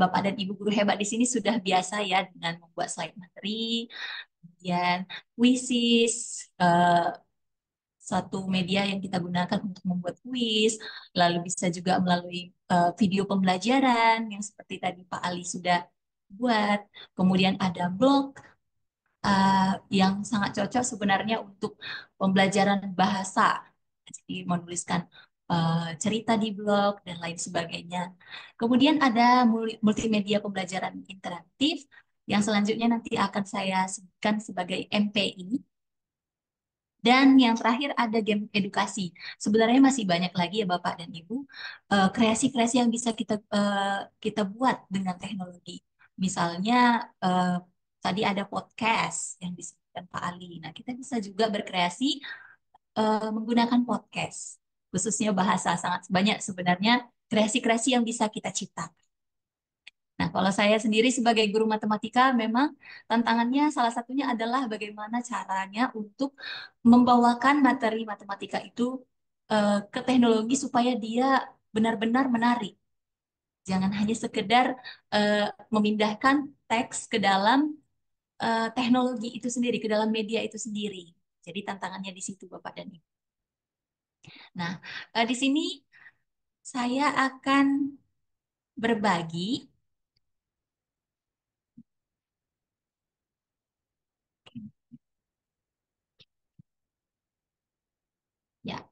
Bapak dan Ibu guru hebat di sini sudah biasa ya dengan membuat slide materi, kemudian quizzes, satu media yang kita gunakan untuk membuat kuis, lalu bisa juga melalui video pembelajaran yang seperti tadi Pak Ali sudah buat, kemudian ada blog yang sangat cocok sebenarnya untuk pembelajaran bahasa. Jadi menuliskan cerita di blog dan lain sebagainya. Kemudian ada multimedia pembelajaran interaktif yang selanjutnya nanti akan saya sebutkan sebagai MPI. Dan yang terakhir ada game edukasi. Sebenarnya masih banyak lagi ya Bapak dan Ibu kreasi-kreasi yang bisa kita buat dengan teknologi. Misalnya eh, tadi ada podcast yang disebutkan Pak Ali. Nah, kita bisa juga berkreasi menggunakan podcast, khususnya bahasa sangat banyak sebenarnya kreasi-kreasi yang bisa kita ciptakan. Nah, kalau saya sendiri sebagai guru matematika, memang tantangannya salah satunya adalah bagaimana caranya untuk membawakan materi matematika itu ke teknologi supaya dia benar-benar menarik. Jangan hanya sekedar eh, memindahkan teks ke dalam teknologi itu sendiri, ke dalam media itu sendiri. Jadi tantangannya di situ, Bapak dan Ibu. Nah, di sini saya akan berbagi. Ya,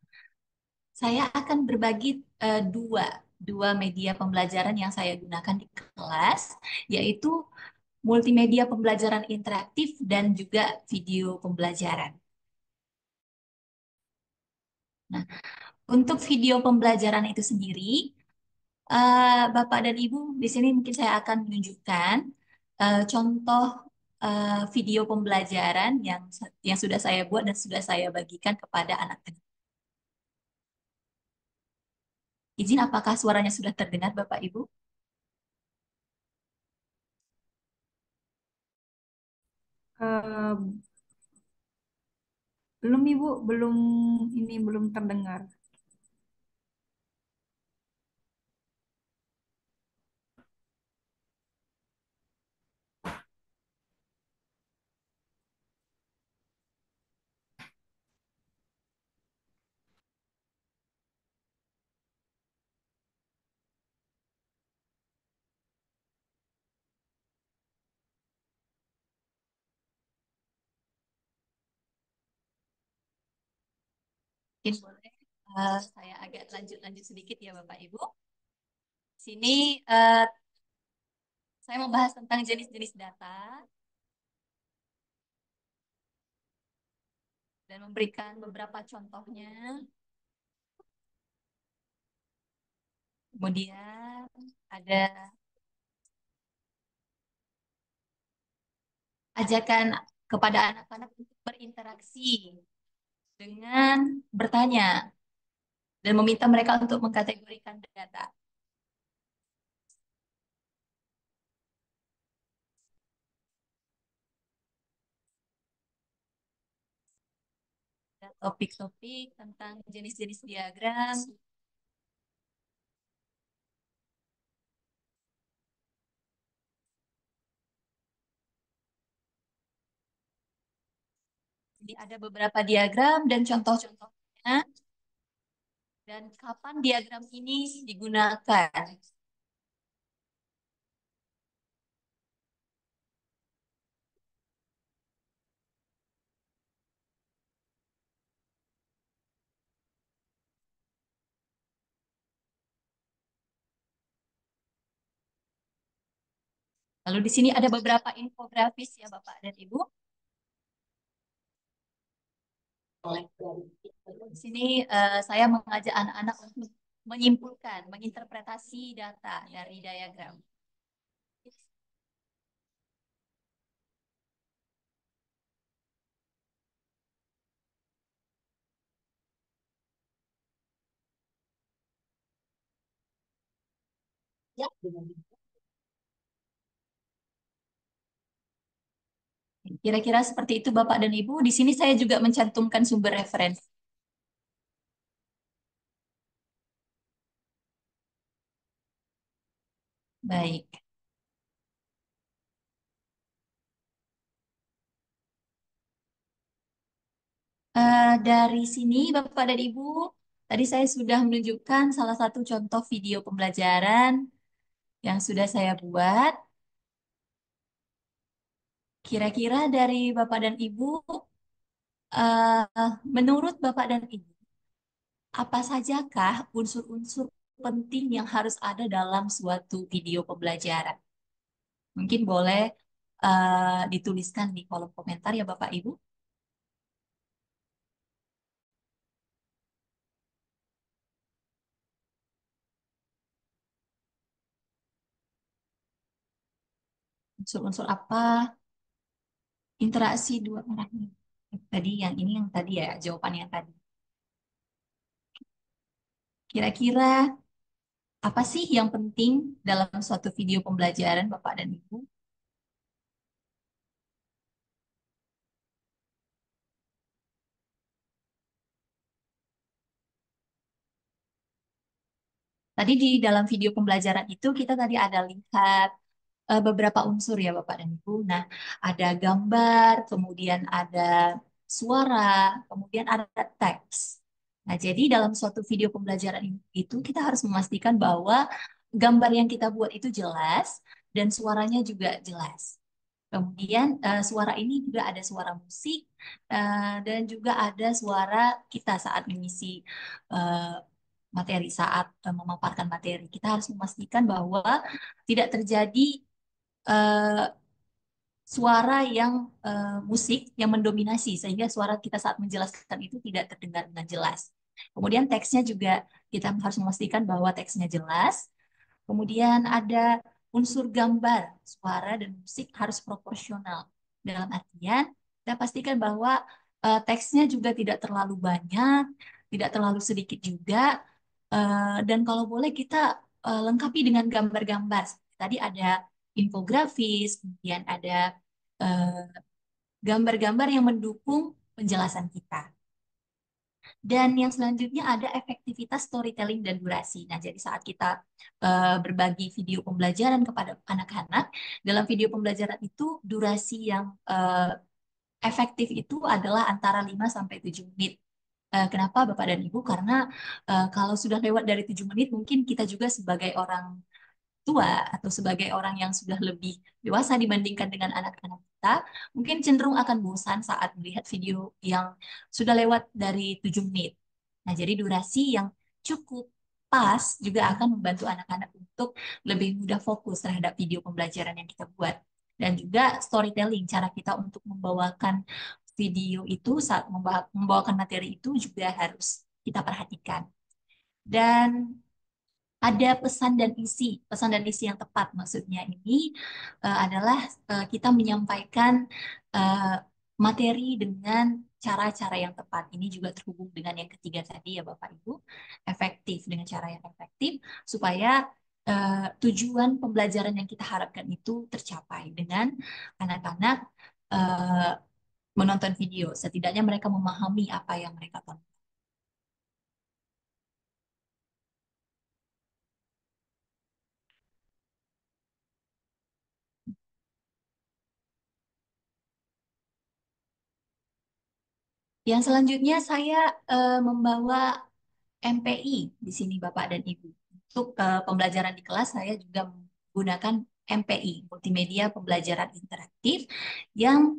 saya akan berbagi dua media pembelajaran yang saya gunakan di kelas, yaitu multimedia pembelajaran interaktif dan juga video pembelajaran. Nah, untuk video pembelajaran itu sendiri, Bapak dan Ibu, di sini mungkin saya akan menunjukkan contoh video pembelajaran yang sudah saya buat dan sudah saya bagikan kepada anak-anak. Izin, apakah suaranya sudah terdengar, Bapak Ibu? Eh, belum Ibu, belum ini belum terdengar. Mungkin boleh saya agak lanjut sedikit ya Bapak Ibu. Sini saya membahas tentang jenis-jenis data dan memberikan beberapa contohnya. Kemudian ada ajakan kepada anak-anak untuk berinteraksi dengan bertanya dan meminta mereka untuk mengkategorikan data. Topik-topik tentang jenis-jenis diagram. Jadi ada beberapa diagram dan contoh-contohnya. Dan kapan diagram ini digunakan? Lalu di sini ada beberapa infografis ya Bapak dan Ibu. Di sini saya mengajak anak-anak untuk menyimpulkan, menginterpretasi data dari diagram. Ya, kira-kira seperti itu Bapak dan Ibu. Di sini saya juga mencantumkan sumber referensi. Baik. Dari sini Bapak dan Ibu, tadi saya sudah menunjukkan salah satu contoh video pembelajaran yang sudah saya buat. Kira-kira dari Bapak dan Ibu, menurut Bapak dan Ibu, apa sajakah unsur-unsur penting yang harus ada dalam suatu video pembelajaran? Mungkin boleh dituliskan di kolom komentar ya Bapak Ibu. Unsur-unsur apa? Interaksi dua orang. Tadi yang tadi ya, jawaban yang tadi. Kira-kira apa sih yang penting dalam suatu video pembelajaran Bapak dan Ibu? Tadi di dalam video pembelajaran itu kita tadi ada lihat beberapa unsur ya Bapak dan Ibu. Nah, ada gambar, kemudian ada suara, kemudian ada teks. Nah, jadi dalam suatu video pembelajaran itu kita harus memastikan bahwa gambar yang kita buat itu jelas dan suaranya juga jelas. Kemudian suara ini juga ada suara musik dan juga ada suara kita saat mengisi eh, materi, saat memaparkan materi. Kita harus memastikan bahwa tidak terjadi eh, suara yang musik yang mendominasi sehingga suara kita saat menjelaskan itu tidak terdengar dengan jelas. Kemudian teksnya juga kita harus memastikan bahwa teksnya jelas. Kemudian ada unsur gambar, suara dan musik harus proporsional. Dalam artian kita pastikan bahwa teksnya juga tidak terlalu banyak, tidak terlalu sedikit juga. Dan kalau boleh kita lengkapi dengan gambar-gambar. Tadi ada infografis, kemudian ada eh, gambar-gambar yang mendukung penjelasan kita. Dan yang selanjutnya ada efektivitas storytelling dan durasi. Nah, jadi saat kita berbagi video pembelajaran kepada anak-anak, dalam video pembelajaran itu durasi yang efektif itu adalah antara 5 sampai 7 menit. Kenapa Bapak dan Ibu? Karena kalau sudah lewat dari 7 menit, mungkin kita juga sebagai orang tua atau sebagai orang yang sudah lebih dewasa dibandingkan dengan anak-anak kita, mungkin cenderung akan bosan saat melihat video yang sudah lewat dari 7 menit. Nah, jadi durasi yang cukup pas juga akan membantu anak-anak untuk lebih mudah fokus terhadap video pembelajaran yang kita buat. Dan juga storytelling, cara kita untuk membawakan video itu saat membawakan materi itu juga harus kita perhatikan. Dan ada pesan dan isi. Pesan dan isi yang tepat maksudnya ini adalah kita menyampaikan eh, materi dengan cara-cara yang tepat. Ini juga terhubung dengan yang ketiga tadi ya Bapak Ibu, efektif dengan cara yang efektif supaya tujuan pembelajaran yang kita harapkan itu tercapai dengan anak-anak eh, menonton video. Setidaknya mereka memahami apa yang mereka tonton. Yang selanjutnya saya membawa MPI di sini Bapak dan Ibu. Untuk pembelajaran di kelas saya juga menggunakan MPI, Multimedia Pembelajaran Interaktif, yang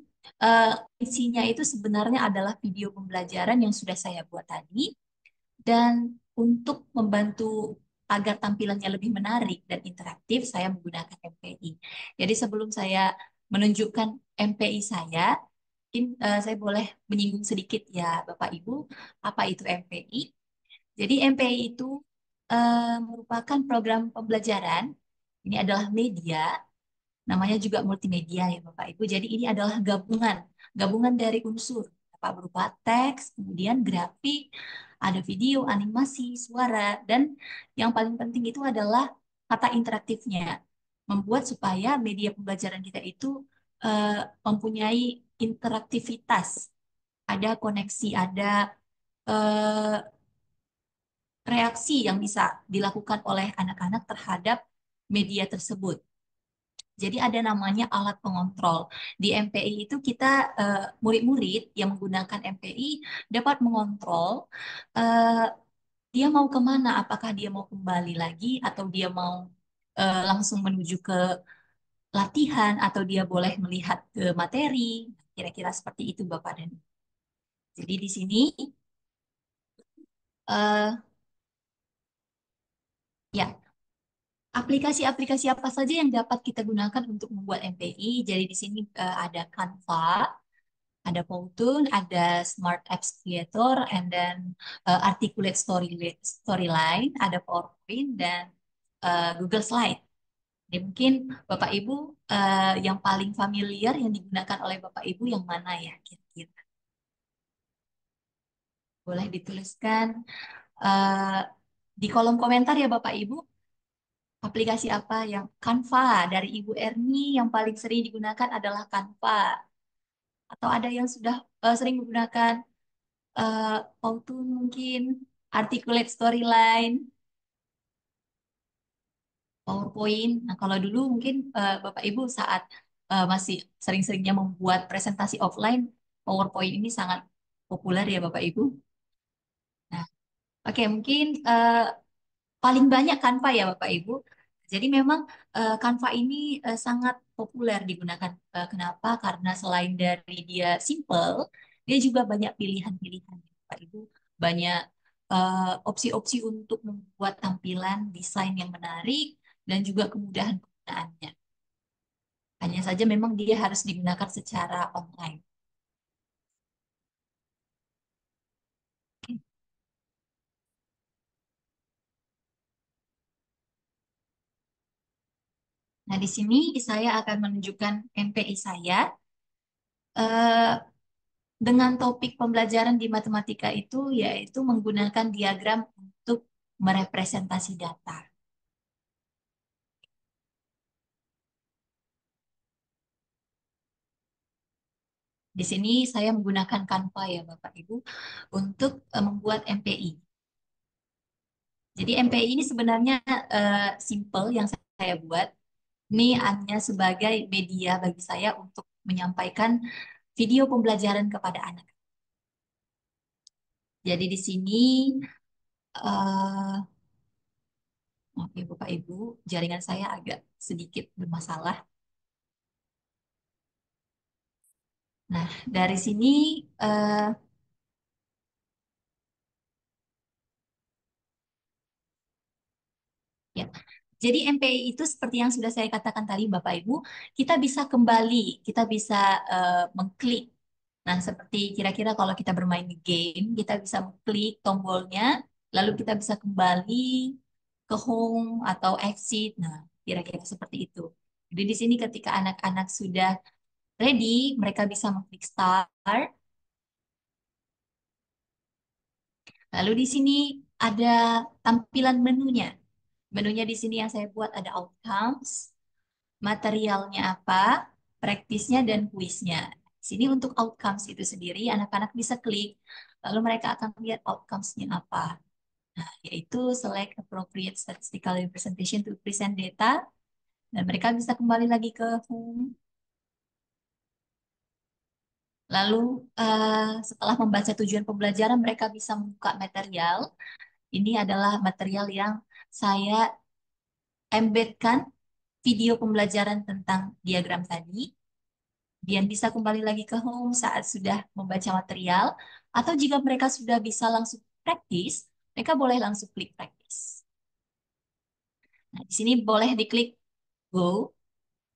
isinya itu sebenarnya adalah video pembelajaran yang sudah saya buat tadi. Dan untuk membantu agar tampilannya lebih menarik dan interaktif, saya menggunakan MPI. Jadi sebelum saya menunjukkan MPI saya, mungkin saya boleh menyinggung sedikit ya Bapak Ibu, apa itu MPI. Jadi MPI itu merupakan program pembelajaran. Ini adalah media, namanya juga multimedia ya Bapak Ibu. Jadi ini adalah gabungan dari unsur apa berupa teks, kemudian grafik, ada video, animasi, suara, dan yang paling penting itu adalah kata interaktifnya. Membuat supaya media pembelajaran kita itu eh, mempunyai interaktivitas, ada koneksi, ada eh, reaksi yang bisa dilakukan oleh anak-anak terhadap media tersebut. Jadi ada namanya alat pengontrol. Di MPI itu kita murid-murid yang menggunakan MPI dapat mengontrol eh, dia mau kemana, apakah dia mau kembali lagi atau dia mau langsung menuju ke latihan atau dia boleh melihat ke materi. Kira-kira seperti itu Bapak dan Ibu. Jadi di sini eh, ya aplikasi-aplikasi apa saja yang dapat kita gunakan untuk membuat MPI. Jadi di sini ada Canva, ada Powtoon, ada Smart Apps Creator, and then Articulate Storyline, ada PowerPoint, dan Google Slide. Jadi mungkin Bapak Ibu yang paling familiar yang digunakan oleh Bapak Ibu yang mana ya kira-kira? Boleh dituliskan eh, di kolom komentar ya Bapak Ibu. Aplikasi apa yang Canva dari Ibu Erni yang paling sering digunakan adalah Canva. Atau ada yang sudah sering menggunakan uh, Powtoon mungkin, Articulate Storyline, PowerPoint. Nah, kalau dulu mungkin Bapak Ibu saat masih sering-seringnya membuat presentasi offline, PowerPoint ini sangat populer ya Bapak Ibu. Nah, oke mungkin paling banyak Canva ya Bapak Ibu. Jadi memang Canva ini sangat populer digunakan. Kenapa? Karena selain dari dia simple, dia juga banyak pilihan-pilihan Bapak Ibu. Banyak opsi-opsi untuk membuat tampilan desain yang menarik dan juga kemudahan penggunaannya. Hanya saja memang dia harus digunakan secara online. Nah, di sini saya akan menunjukkan MPI saya. Eh, dengan topik pembelajaran di matematika itu yaitu menggunakan diagram untuk merepresentasi data. Di sini saya menggunakan Canva ya Bapak Ibu untuk membuat MPI. Jadi MPI ini sebenarnya simple yang saya buat. Ini hanya sebagai media bagi saya untuk menyampaikan video pembelajaran kepada anak. Jadi di sini maaf ya Bapak Ibu, jaringan saya agak sedikit bermasalah. Nah, dari sini Ya. Jadi MPI itu seperti yang sudah saya katakan tadi Bapak Ibu, kita bisa kembali, kita bisa mengklik. Nah, seperti kira-kira kalau kita bermain di game, kita bisa mengklik tombolnya, lalu kita bisa kembali ke home atau exit. Nah, kira-kira seperti itu. Jadi di sini ketika anak-anak sudah ready, mereka bisa mengklik start. Lalu di sini ada tampilan menunya. Menunya di sini yang saya buat ada outcomes, materialnya apa, praktisnya, dan kuisnya. Di sini untuk outcomes itu sendiri, anak-anak bisa klik, lalu mereka akan lihat outcomes-nya apa. Nah, yaitu select appropriate statistical representation to present data, dan mereka bisa kembali lagi ke home. Lalu setelah membaca tujuan pembelajaran, mereka bisa membuka material. Ini adalah material yang saya embedkan video pembelajaran tentang diagram tadi. Dia bisa kembali lagi ke home saat sudah membaca material, atau jika mereka sudah bisa langsung praktis, mereka boleh langsung klik praktis. Nah, di sini boleh diklik go,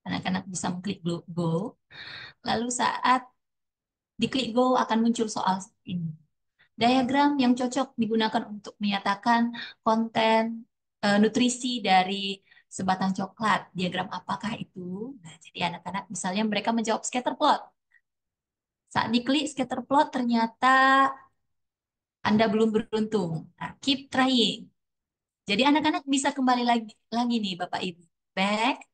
anak-anak bisa mengklik go. Lalu saat diklik go akan muncul soal ini. Diagram yang cocok digunakan untuk menyatakan konten nutrisi dari sebatang coklat. Diagram apakah itu? Nah, jadi anak-anak misalnya mereka menjawab scatter plot. Saat diklik scatter plot ternyata Anda belum beruntung. Nah, keep trying. Jadi anak-anak bisa kembali lagi nih Bapak Ibu. Back,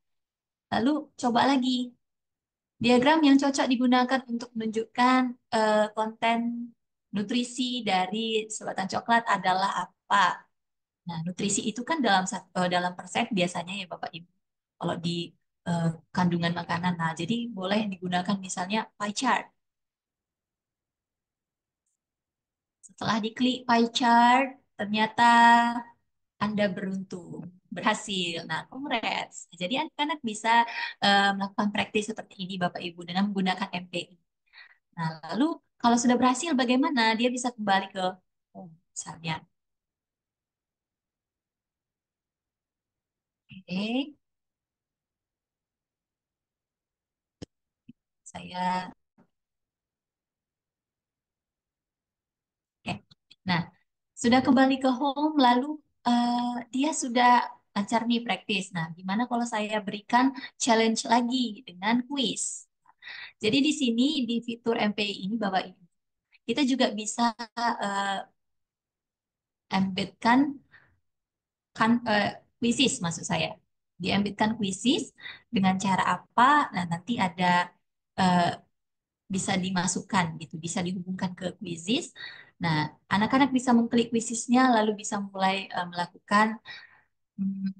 lalu coba lagi. Diagram yang cocok digunakan untuk menunjukkan konten nutrisi dari sebatang coklat adalah apa? Nah, nutrisi itu kan dalam persen biasanya ya Bapak Ibu. Kalau di kandungan makanan. Nah, jadi boleh digunakan misalnya pie chart. Setelah diklik pie chart, ternyata Anda beruntung, berhasil. Nah, congrats. Jadi anak-anak bisa melakukan praktis seperti ini Bapak Ibu dengan menggunakan MPI. Nah, lalu kalau sudah berhasil bagaimana? Dia bisa kembali ke home misalnya. Oke, saya oke. Nah, sudah kembali ke home lalu dia sudah lancar nih praktis. Nah, gimana kalau saya berikan challenge lagi dengan quiz? Jadi di sini di fitur MPI ini Bapak Ibu, kita juga bisa eh, embedkan kan quizzes maksud saya. Diembedkan quizzes dengan cara apa? Nah, nanti ada eh, bisa dimasukkan gitu, bisa dihubungkan ke quizzes. Nah, anak-anak bisa mengklik quizzesnya lalu bisa mulai melakukan hmm,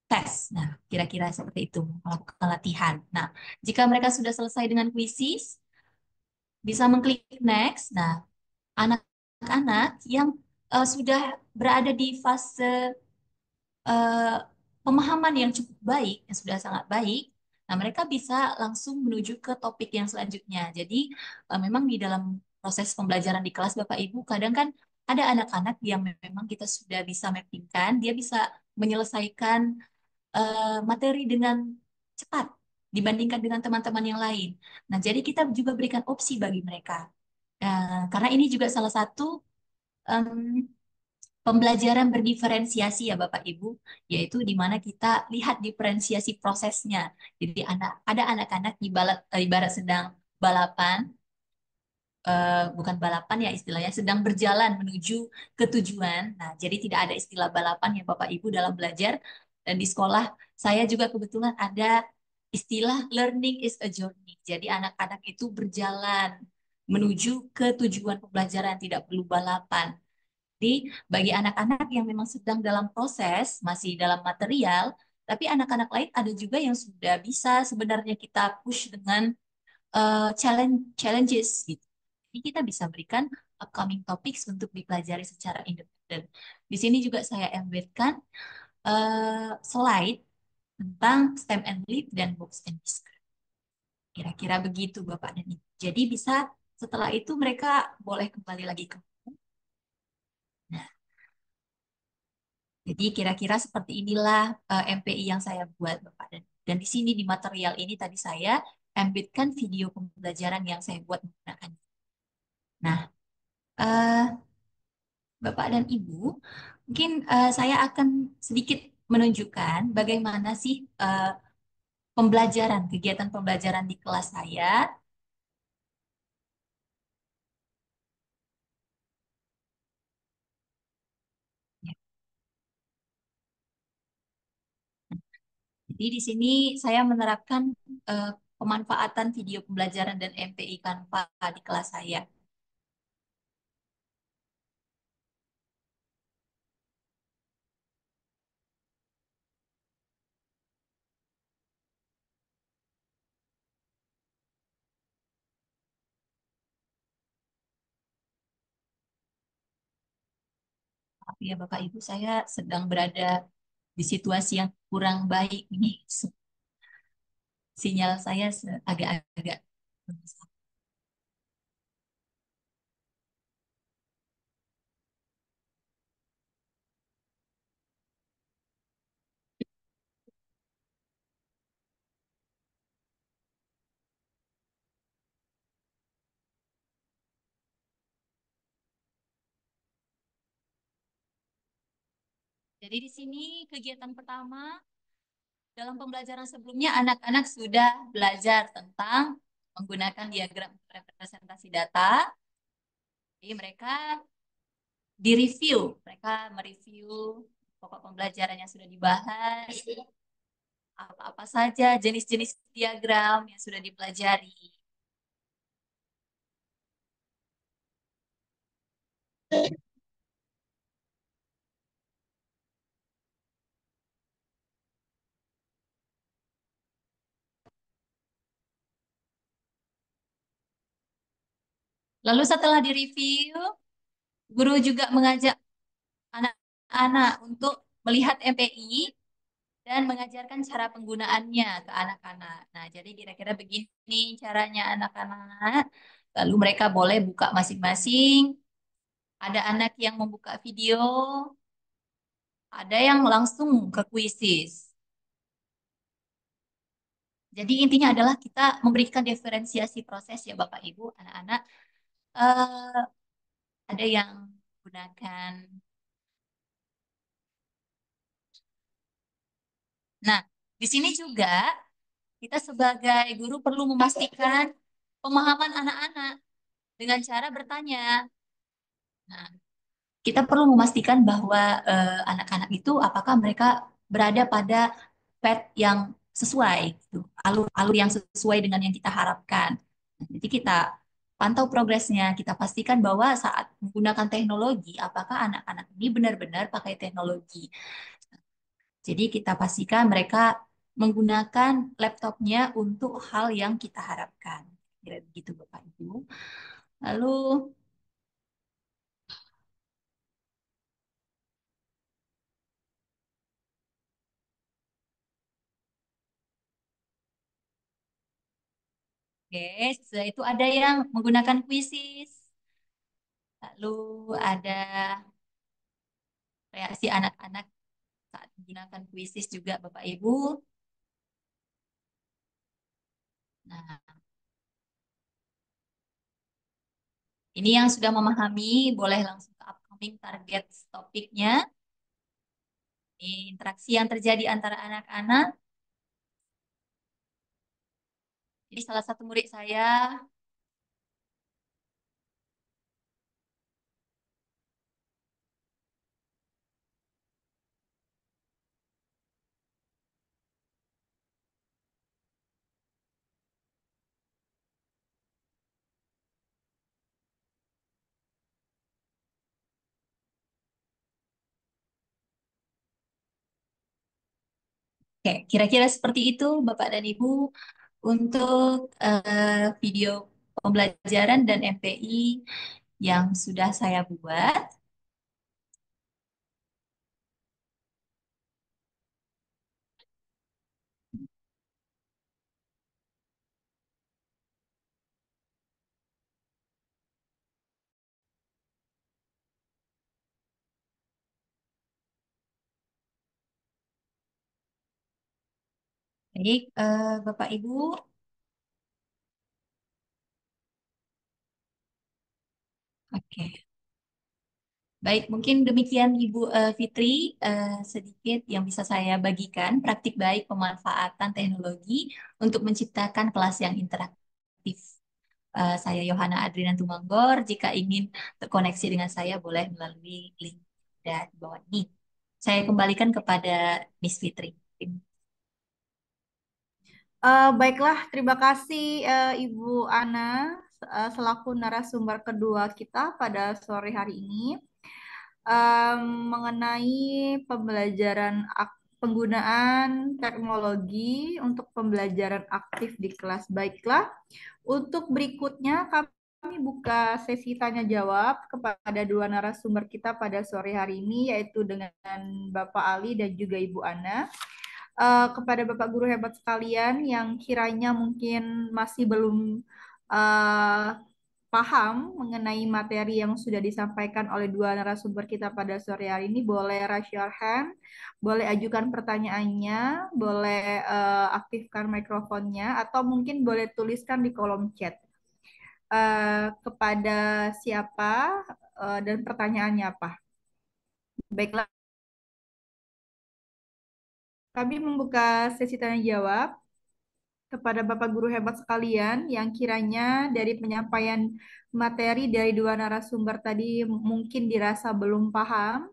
tes. Nah, kira-kira seperti itu, melakukan latihan. Nah, jika mereka sudah selesai dengan quizzes, bisa mengklik next. Nah, anak-anak yang sudah berada di fase eh, pemahaman yang cukup baik, yang sudah sangat baik, nah mereka bisa langsung menuju ke topik yang selanjutnya. Jadi memang di dalam proses pembelajaran di kelas Bapak Ibu, kadang kan ada anak-anak yang memang kita sudah bisa mappingkan, dia bisa menyelesaikan materi dengan cepat dibandingkan dengan teman-teman yang lain. Nah, jadi kita juga berikan opsi bagi mereka. Karena ini juga salah satu em, pembelajaran berdiferensiasi ya Bapak Ibu, yaitu di mana kita lihat diferensiasi prosesnya. Jadi ada anak-anak ibarat sedang balapan, bukan balapan ya istilahnya, sedang berjalan menuju ke tujuan. Nah, jadi tidak ada istilah balapan ya Bapak Ibu dalam belajar. Dan di sekolah saya juga kebetulan ada istilah learning is a journey. Jadi anak-anak itu berjalan menuju ke tujuan pembelajaran, tidak perlu balapan. Jadi bagi anak-anak yang memang sedang dalam proses, masih dalam material, tapi anak-anak lain ada juga yang sudah bisa sebenarnya kita push dengan challenges gitu. Jadi kita bisa berikan upcoming topics untuk dipelajari secara independen. Di sini juga saya embedkan slide tentang STEM and Leap dan Books and Discussion. Kira-kira begitu Bapak dan Ibu. Jadi bisa setelah itu mereka boleh kembali lagi ke. Nah, Jadi kira-kira seperti inilah MPI yang saya buat, Bapak. Dan di sini di material ini tadi saya embedkan video pembelajaran yang saya buat menggunakan. Nah, eh, Bapak dan Ibu, mungkin saya akan sedikit menunjukkan bagaimana sih pembelajaran, kegiatan pembelajaran di kelas saya. Ya, jadi di sini saya menerapkan pemanfaatan video pembelajaran dan MPI Canva di kelas saya. Tapi ya Bapak Ibu, saya sedang berada di situasi yang kurang baik ini. Sinyal saya agak-agak. Jadi di sini kegiatan pertama dalam pembelajaran sebelumnya anak-anak sudah belajar tentang menggunakan diagram representasi data. Jadi mereka mereka mereview pokok pembelajaran yang sudah dibahas, apa-apa saja jenis-jenis diagram yang sudah dipelajari. Lalu setelah direview, guru juga mengajak anak-anak untuk melihat MPI dan mengajarkan cara penggunaannya ke anak-anak. Nah, jadi kira-kira begini caranya anak-anak. Lalu mereka boleh buka masing-masing. Ada anak yang membuka video, ada yang langsung ke kuisis. Jadi intinya adalah kita memberikan diferensiasi proses ya Bapak Ibu, anak-anak. Eh, ada yang gunakan. Nah, di sini juga kita sebagai guru perlu memastikan pemahaman anak-anak dengan cara bertanya. Nah, kita perlu memastikan bahwa anak-anak itu apakah mereka berada pada path yang sesuai, gitu, alur yang sesuai dengan yang kita harapkan. Nah, jadi kita pantau progresnya, kita pastikan bahwa saat menggunakan teknologi, apakah anak-anak ini benar-benar pakai teknologi. Jadi kita pastikan mereka menggunakan laptopnya untuk hal yang kita harapkan. Kira begitu Bapak Ibu. Lalu oke, setelah itu ada yang menggunakan quizzes. Lalu ada reaksi anak-anak saat menggunakan quizzes juga Bapak Ibu. Nah, ini yang sudah memahami boleh langsung ke upcoming target topiknya. Ini interaksi yang terjadi antara anak-anak. Jadi salah satu murid saya Oke, kira-kira seperti itu Bapak dan Ibu untuk video pembelajaran dan MPI yang sudah saya buat. Baik, Bapak Ibu. Oke. Baik, mungkin demikian Ibu Fitri, sedikit yang bisa saya bagikan praktik baik pemanfaatan teknologi untuk menciptakan kelas yang interaktif. Saya Yohana Adriana Tumanggor. Jika ingin terkoneksi dengan saya, boleh melalui link di bawah ini. Saya kembalikan kepada Miss Fitri. Baiklah, terima kasih Ibu Ana selaku narasumber kedua kita pada sore hari ini mengenai penggunaan teknologi untuk pembelajaran aktif di kelas. Baiklah, untuk berikutnya kami buka sesi tanya jawab kepada dua narasumber kita pada sore hari ini, yaitu dengan Bapak Ali dan juga Ibu Ana. Kepada Bapak Guru hebat sekalian yang kiranya mungkin masih belum paham mengenai materi yang sudah disampaikan oleh dua narasumber kita pada sore hari ini, boleh raise your hand, boleh ajukan pertanyaannya, boleh aktifkan mikrofonnya, atau mungkin boleh tuliskan di kolom chat. Kepada siapa dan pertanyaannya apa. Baiklah, kami membuka sesi tanya jawab kepada Bapak Guru hebat sekalian yang kiranya dari penyampaian materi dari dua narasumber tadi mungkin dirasa belum paham.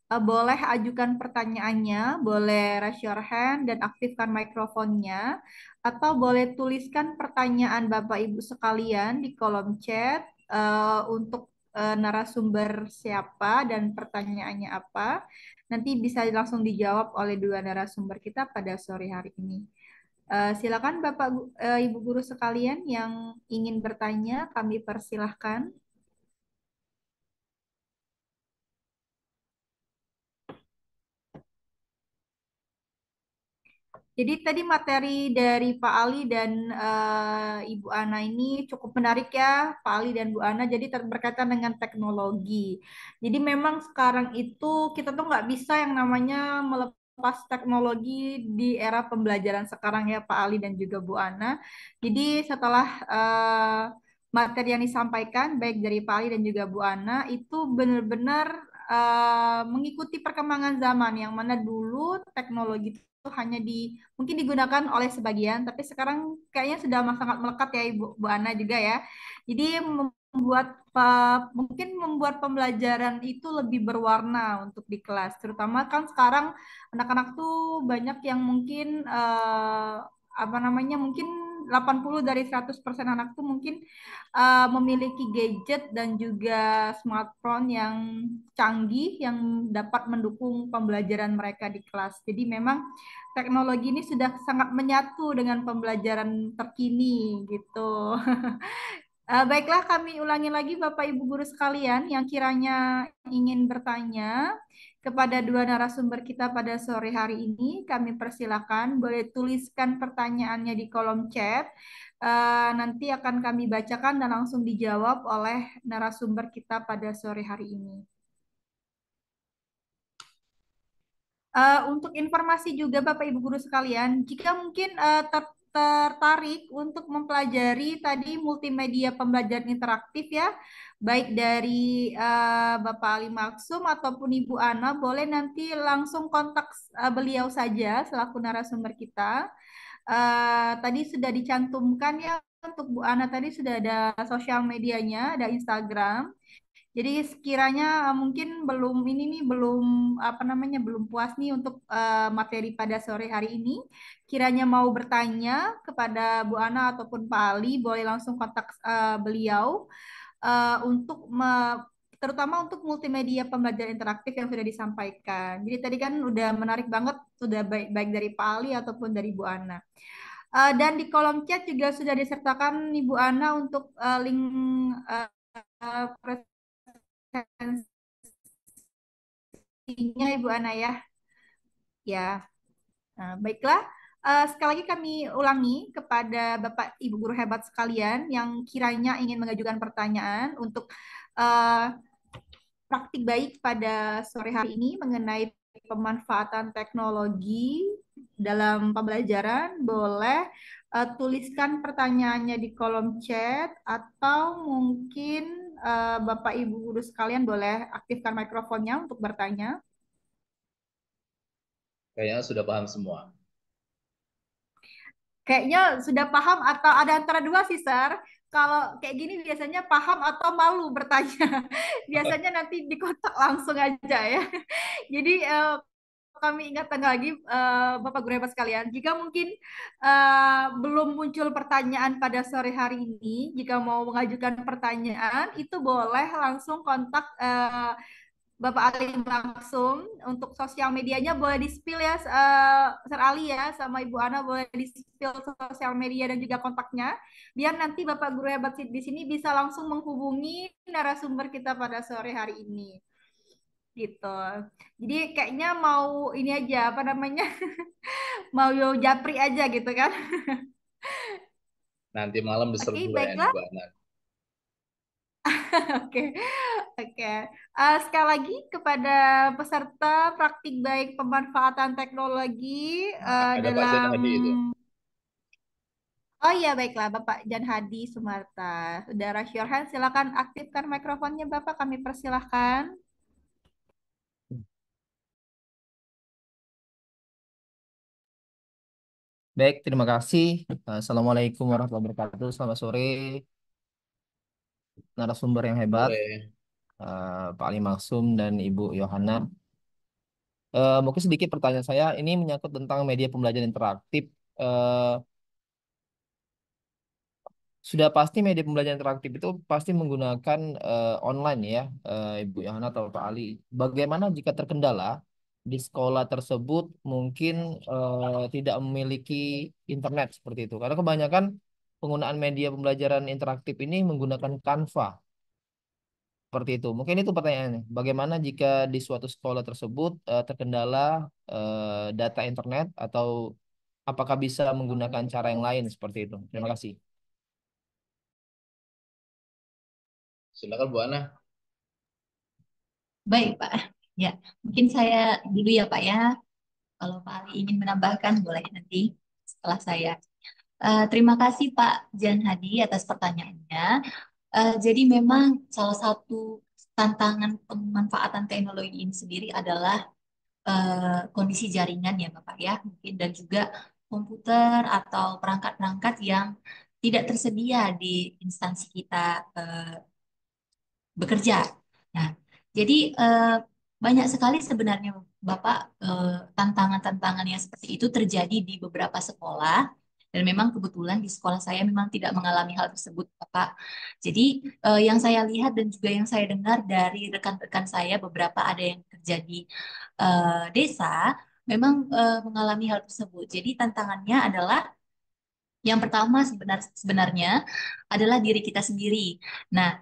Boleh ajukan pertanyaannya, boleh raise your hand dan aktifkan mikrofonnya, atau boleh tuliskan pertanyaan Bapak Ibu sekalian di kolom chat untuk narasumber siapa dan pertanyaannya apa. Nanti bisa langsung dijawab oleh dua narasumber kita pada sore hari ini. Silakan Bapak Ibu guru sekalian yang ingin bertanya, kami persilahkan. Jadi tadi materi dari Pak Ali dan Ibu Ana ini cukup menarik ya, Pak Ali dan Bu Ana. Jadi berkaitan dengan teknologi. Jadi memang sekarang itu kita tuh nggak bisa yang namanya melepas teknologi di era pembelajaran sekarang ya, Pak Ali dan juga Bu Ana. Jadi setelah materi yang disampaikan baik dari Pak Ali dan juga Bu Ana itu benar-benar mengikuti perkembangan zaman yang mana dulu teknologi itu hanya mungkin digunakan oleh sebagian, tapi sekarang kayaknya sudah sangat melekat ya Ibu Bu Ana juga ya. Jadi mungkin membuat pembelajaran itu lebih berwarna untuk di kelas. Terutama kan sekarang anak-anak tuh banyak yang mungkin apa namanya mungkin 80 dari 100% anak tuh mungkin memiliki gadget dan juga smartphone yang canggih yang dapat mendukung pembelajaran mereka di kelas. Jadi memang teknologi ini sudah sangat menyatu dengan pembelajaran terkini gitu. Baiklah, kami ulangi lagi Bapak Ibu guru sekalian yang kiranya ingin bertanya kepada dua narasumber kita pada sore hari ini. Kami persilakan boleh tuliskan pertanyaannya di kolom chat. Nanti akan kami bacakan dan langsung dijawab oleh narasumber kita pada sore hari ini. Untuk informasi juga Bapak Ibu guru sekalian, jika mungkin tertarik untuk mempelajari tadi multimedia pembelajaran interaktif ya, baik dari Bapak Ali Maksum ataupun Ibu Ana, boleh nanti langsung kontak beliau saja selaku narasumber kita. Tadi sudah dicantumkan ya untuk Bu Ana tadi sudah ada sosial medianya, ada Instagram. Jadi sekiranya mungkin belum apa namanya belum puas nih untuk materi pada sore hari ini. Kiranya mau bertanya kepada Bu Ana ataupun Pak Ali, boleh langsung kontak beliau untuk terutama untuk multimedia pembelajaran interaktif yang sudah disampaikan. Jadi tadi kan udah menarik banget, sudah baik dari Pak Ali ataupun dari Bu Ana. Dan di kolom chat juga sudah disertakan Ibu Ana untuk link presentasinya Ibu Ana ya. Ya, baiklah. Sekali lagi kami ulangi kepada Bapak Ibu guru hebat sekalian yang kiranya ingin mengajukan pertanyaan untuk praktik baik pada sore hari ini mengenai pemanfaatan teknologi dalam pembelajaran, boleh tuliskan pertanyaannya di kolom chat atau mungkin Bapak Ibu guru sekalian boleh aktifkan mikrofonnya untuk bertanya. Kayaknya sudah paham semua. Kayaknya sudah paham atau ada antara dua sih, Sir. Kalau kayak gini biasanya paham atau malu bertanya. Biasanya nanti dikontak langsung aja ya. Jadi kami ingatkan lagi Bapak Guru hebat sekalian, jika mungkin belum muncul pertanyaan pada sore hari ini, jika mau mengajukan pertanyaan itu boleh langsung kontak Bapak Ali langsung. Untuk sosial medianya boleh di-spill ya, Sir Ali ya, sama Ibu Ana boleh di-spill sosial media dan juga kontaknya, biar nanti Bapak Guru hebat di sini bisa langsung menghubungi narasumber kita pada sore hari ini. Gitu. Jadi kayaknya mau ini aja, apa namanya, mau yo japri aja gitu kan. Nanti malam Oke, diserbu ya baiklah. Bu Ana. Oke, oke. Sekali lagi kepada peserta praktik baik pemanfaatan teknologi Ada Pak Jan dalam. Hadi itu. Oh iya, baiklah Bapak Jan Hadi Sumarta. Sudah raise your hand, silakan aktifkan mikrofonnya Bapak, kami persilahkan. Baik, terima kasih. Assalamualaikum warahmatullahi wabarakatuh. Selamat sore, narasumber yang hebat, Sore. Pak Ali Maksum dan Ibu Yohana. Mungkin sedikit pertanyaan saya, ini menyangkut tentang media pembelajaran interaktif. Eh, Sudah pasti media pembelajaran interaktif itu pasti menggunakan online ya, Ibu Yohana atau Pak Ali. Bagaimana jika terkendala di sekolah tersebut mungkin tidak memiliki internet seperti itu? Karena kebanyakan penggunaan media pembelajaran interaktif ini menggunakan Canva seperti itu. Mungkin itu pertanyaannya. Bagaimana jika di suatu sekolah tersebut terkendala data internet atau apakah bisa menggunakan cara yang lain seperti itu? Terima kasih. Silakan Bu Ana. Baik, Pak. Ya, mungkin saya dulu ya, Pak ya. Kalau Pak Ali ingin menambahkan, boleh nanti setelah saya. Terima kasih Pak Jan Hadi atas pertanyaannya. Jadi memang salah satu tantangan pemanfaatan teknologi ini sendiri adalah kondisi jaringan ya Bapak ya, mungkin dan juga komputer atau perangkat-perangkat yang tidak tersedia di instansi kita eh, bekerja. Nah, jadi banyak sekali sebenarnya Bapak tantangan-tantangan yang seperti itu terjadi di beberapa sekolah dan memang kebetulan di sekolah saya memang tidak mengalami hal tersebut Bapak. Jadi yang saya lihat dan juga yang saya dengar dari rekan-rekan saya beberapa ada yang kerja di desa memang mengalami hal tersebut. Jadi tantangannya adalah yang pertama sebenarnya adalah diri kita sendiri. Nah,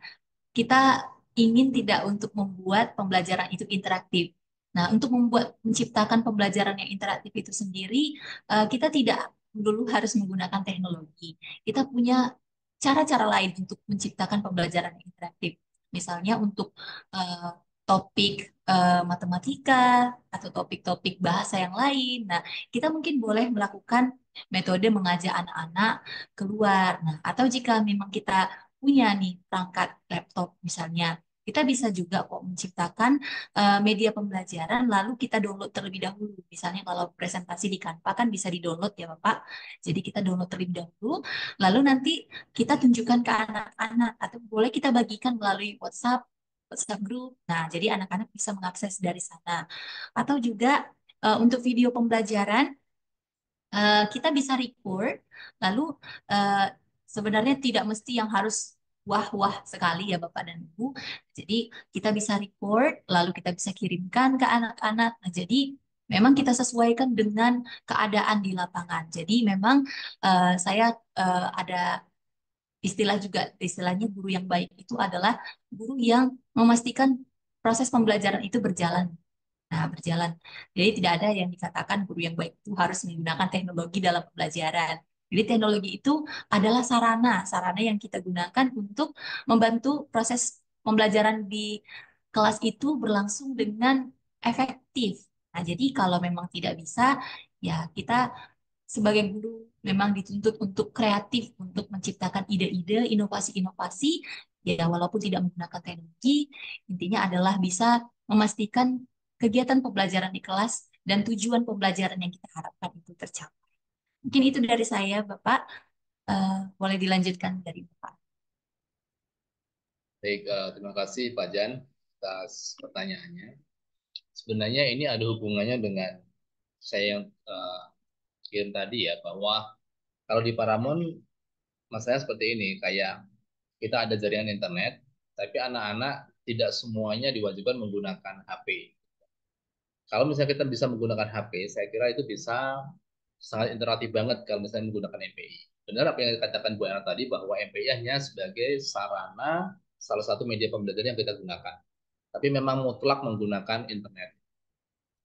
kita ingin tidak untuk membuat pembelajaran itu interaktif. Nah, untuk menciptakan pembelajaran yang interaktif itu sendiri, kita tidak dulu harus menggunakan teknologi. Kita punya cara-cara lain untuk menciptakan pembelajaran yang interaktif. Misalnya untuk eh, topik matematika atau topik-topik bahasa yang lain. Nah, kita mungkin boleh melakukan metode mengajak anak-anak keluar. Nah, atau jika memang kita punya nih perangkat laptop misalnya, kita bisa juga kok menciptakan media pembelajaran lalu kita download terlebih dahulu. Misalnya kalau presentasi di Canva kan bisa di-download ya Bapak. Jadi kita download terlebih dahulu, lalu nanti kita tunjukkan ke anak-anak atau boleh kita bagikan melalui WhatsApp, WhatsApp group. Nah, jadi anak-anak bisa mengakses dari sana. Atau juga untuk video pembelajaran kita bisa record, lalu eh, sebenarnya tidak mesti yang harus wah-wah sekali ya Bapak dan Ibu. Jadi kita bisa record, lalu kita bisa kirimkan ke anak-anak. Nah, jadi memang kita sesuaikan dengan keadaan di lapangan. Jadi memang saya ada istilah juga, istilahnya guru yang baik itu adalah guru yang memastikan proses pembelajaran itu berjalan. Nah, berjalan. Jadi tidak ada yang dikatakan guru yang baik itu harus menggunakan teknologi dalam pembelajaran. Jadi teknologi itu adalah sarana, sarana yang kita gunakan untuk membantu proses pembelajaran di kelas itu berlangsung dengan efektif. Nah, jadi kalau memang tidak bisa, ya kita sebagai guru memang dituntut untuk kreatif, untuk menciptakan ide-ide, inovasi-inovasi, ya walaupun tidak menggunakan teknologi, intinya adalah bisa memastikan kegiatan pembelajaran di kelas dan tujuan pembelajaran yang kita harapkan itu tercapai. Mungkin itu dari saya, Bapak. Boleh dilanjutkan dari Bapak. Baik, terima kasih Pak Jan atas pertanyaannya. Sebenarnya ini ada hubungannya dengan saya yang kirim tadi ya, bahwa kalau di Paramount masalahnya seperti ini, kayak kita ada jaringan internet, tapi anak-anak tidak semuanya diwajibkan menggunakan HP. Kalau misalnya kita bisa menggunakan HP, saya kira itu bisa sangat interaktif banget kalau misalnya menggunakan MPI. Benar apa yang dikatakan Bu Ana tadi, bahwa MPI hanya sebagai sarana, salah satu media pembelajaran yang kita gunakan. Tapi memang mutlak menggunakan internet.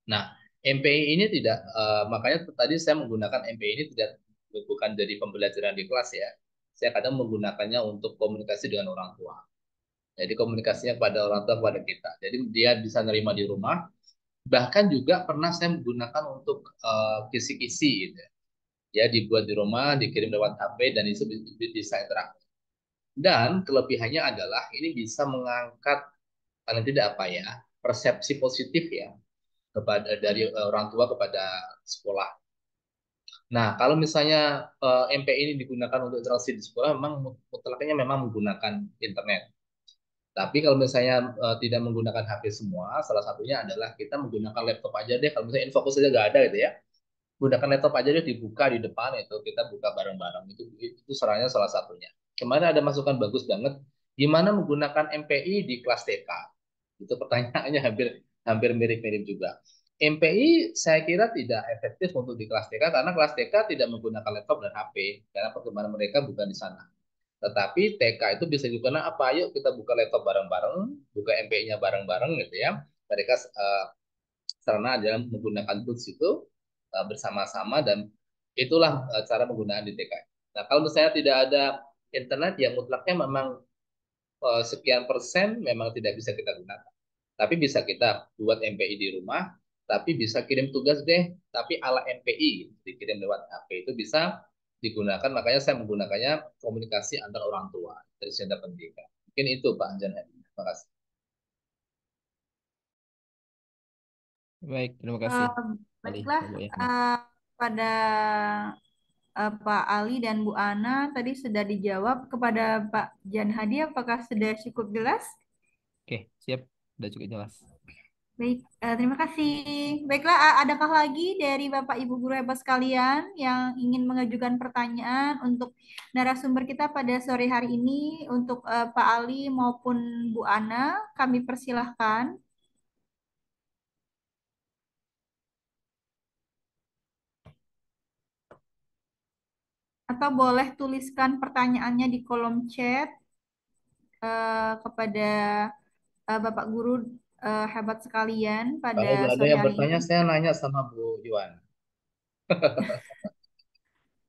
Nah, MPI ini tidak, makanya tadi saya menggunakan MPI ini tidak, bukan dari pembelajaran di kelas ya. Saya kadang menggunakannya untuk komunikasi dengan orang tua. Jadi komunikasinya kepada orang tua, kepada kita. Jadi dia bisa nerima di rumah. Bahkan juga pernah saya menggunakan untuk kisi-kisi gitu ya. Ya, dibuat di rumah, dikirim lewat HP, dan itu bisa interaktif. Dan kelebihannya adalah ini bisa mengangkat paling tidak apa ya, persepsi positif ya kepada dari orang tua kepada sekolah. Nah, kalau misalnya MPI ini digunakan untuk interaksi di sekolah, memang mutlaknya memang menggunakan internet. Tapi kalau misalnya tidak menggunakan HP semua, salah satunya adalah kita menggunakan laptop aja deh. Kalau misalnya info saja nggak ada gitu ya, gunakan laptop aja deh, dibuka di depan itu, kita buka bareng-bareng. Itu sarannya salah satunya. Kemarin ada masukan bagus banget, gimana menggunakan MPI di kelas TK. Itu pertanyaannya hampir hampir mirip-mirip juga. MPI saya kira tidak efektif untuk di kelas TK karena kelas TK tidak menggunakan laptop dan HP karena perkembangan mereka bukan di sana. Tetapi TK itu bisa juga, nah apa, yuk kita buka laptop bareng-bareng, buka MPI-nya bareng-bareng gitu ya. Mereka sarana adalah menggunakan tools itu bersama-sama, dan itulah cara penggunaan di TK. Nah, kalau misalnya tidak ada internet, ya mutlaknya memang sekian persen memang tidak bisa kita gunakan. Tapi bisa kita buat MPI di rumah, tapi bisa kirim tugas deh, tapi ala MPI, gitu, dikirim lewat HP, itu bisa digunakan. Makanya saya menggunakannya komunikasi antar orang tua dari sentra pendidikan. Mungkin itu Pak Anjan. Terima kasih. Baik, terima kasih. Eh, Ali, Baiklah, Bu ya. pada Pak Ali dan Bu Ana tadi sudah dijawab. Kepada Pak Jan Hadi, apakah sudah cukup jelas? Oke, siap. Udah cukup jelas. Baik, terima kasih. Baiklah, adakah lagi dari Bapak Ibu guru hebat sekalian yang ingin mengajukan pertanyaan untuk narasumber kita pada sore hari ini, untuk Pak Ali maupun Bu Ana? Kami persilahkan. Atau boleh tuliskan pertanyaannya di kolom chat kepada Bapak Guru hebat sekalian pada Kalau ada sore yang hari bertanya, ini. saya nanya sama Bu Yuan.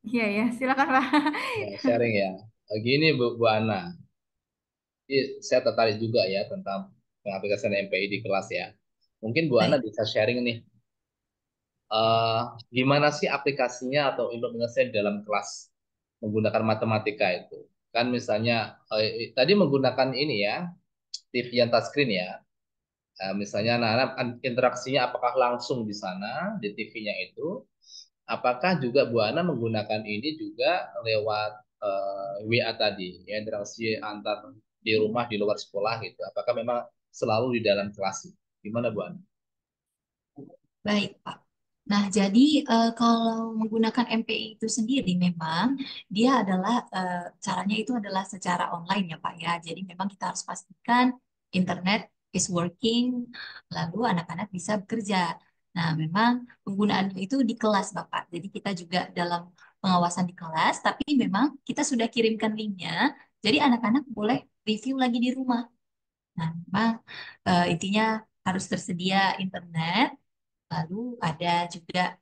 Iya ya, silakan Pak. Ya, sharing ya. Gini Bu Ana, ini saya tertarik juga ya tentang pengaplikasian MPI di kelas ya. Mungkin Bu Ana Baik. bisa sharing nih, eh, gimana sih aplikasinya atau implementasinya dalam kelas menggunakan matematika itu. Kan misalnya tadi menggunakan ini ya, TV yang touchscreen ya. Misalnya anak-anak interaksinya apakah langsung di sana di TV-nya itu, apakah juga Bu Ana menggunakan ini juga lewat WA tadi, ya, interaksi antar di rumah, di luar sekolah gitu. Apakah memang selalu di dalam kelas? Gimana Bu Ana? Baik, Pak. Nah, jadi kalau menggunakan MPI itu sendiri memang dia adalah caranya itu adalah secara online ya, Pak ya. Jadi memang kita harus pastikan internet is working, lalu anak-anak bisa bekerja. Nah, memang penggunaan itu di kelas, Bapak. Jadi kita juga dalam pengawasan di kelas, tapi memang kita sudah kirimkan linknya. Jadi anak-anak boleh review lagi di rumah. Nah, memang intinya harus tersedia internet. Lalu ada juga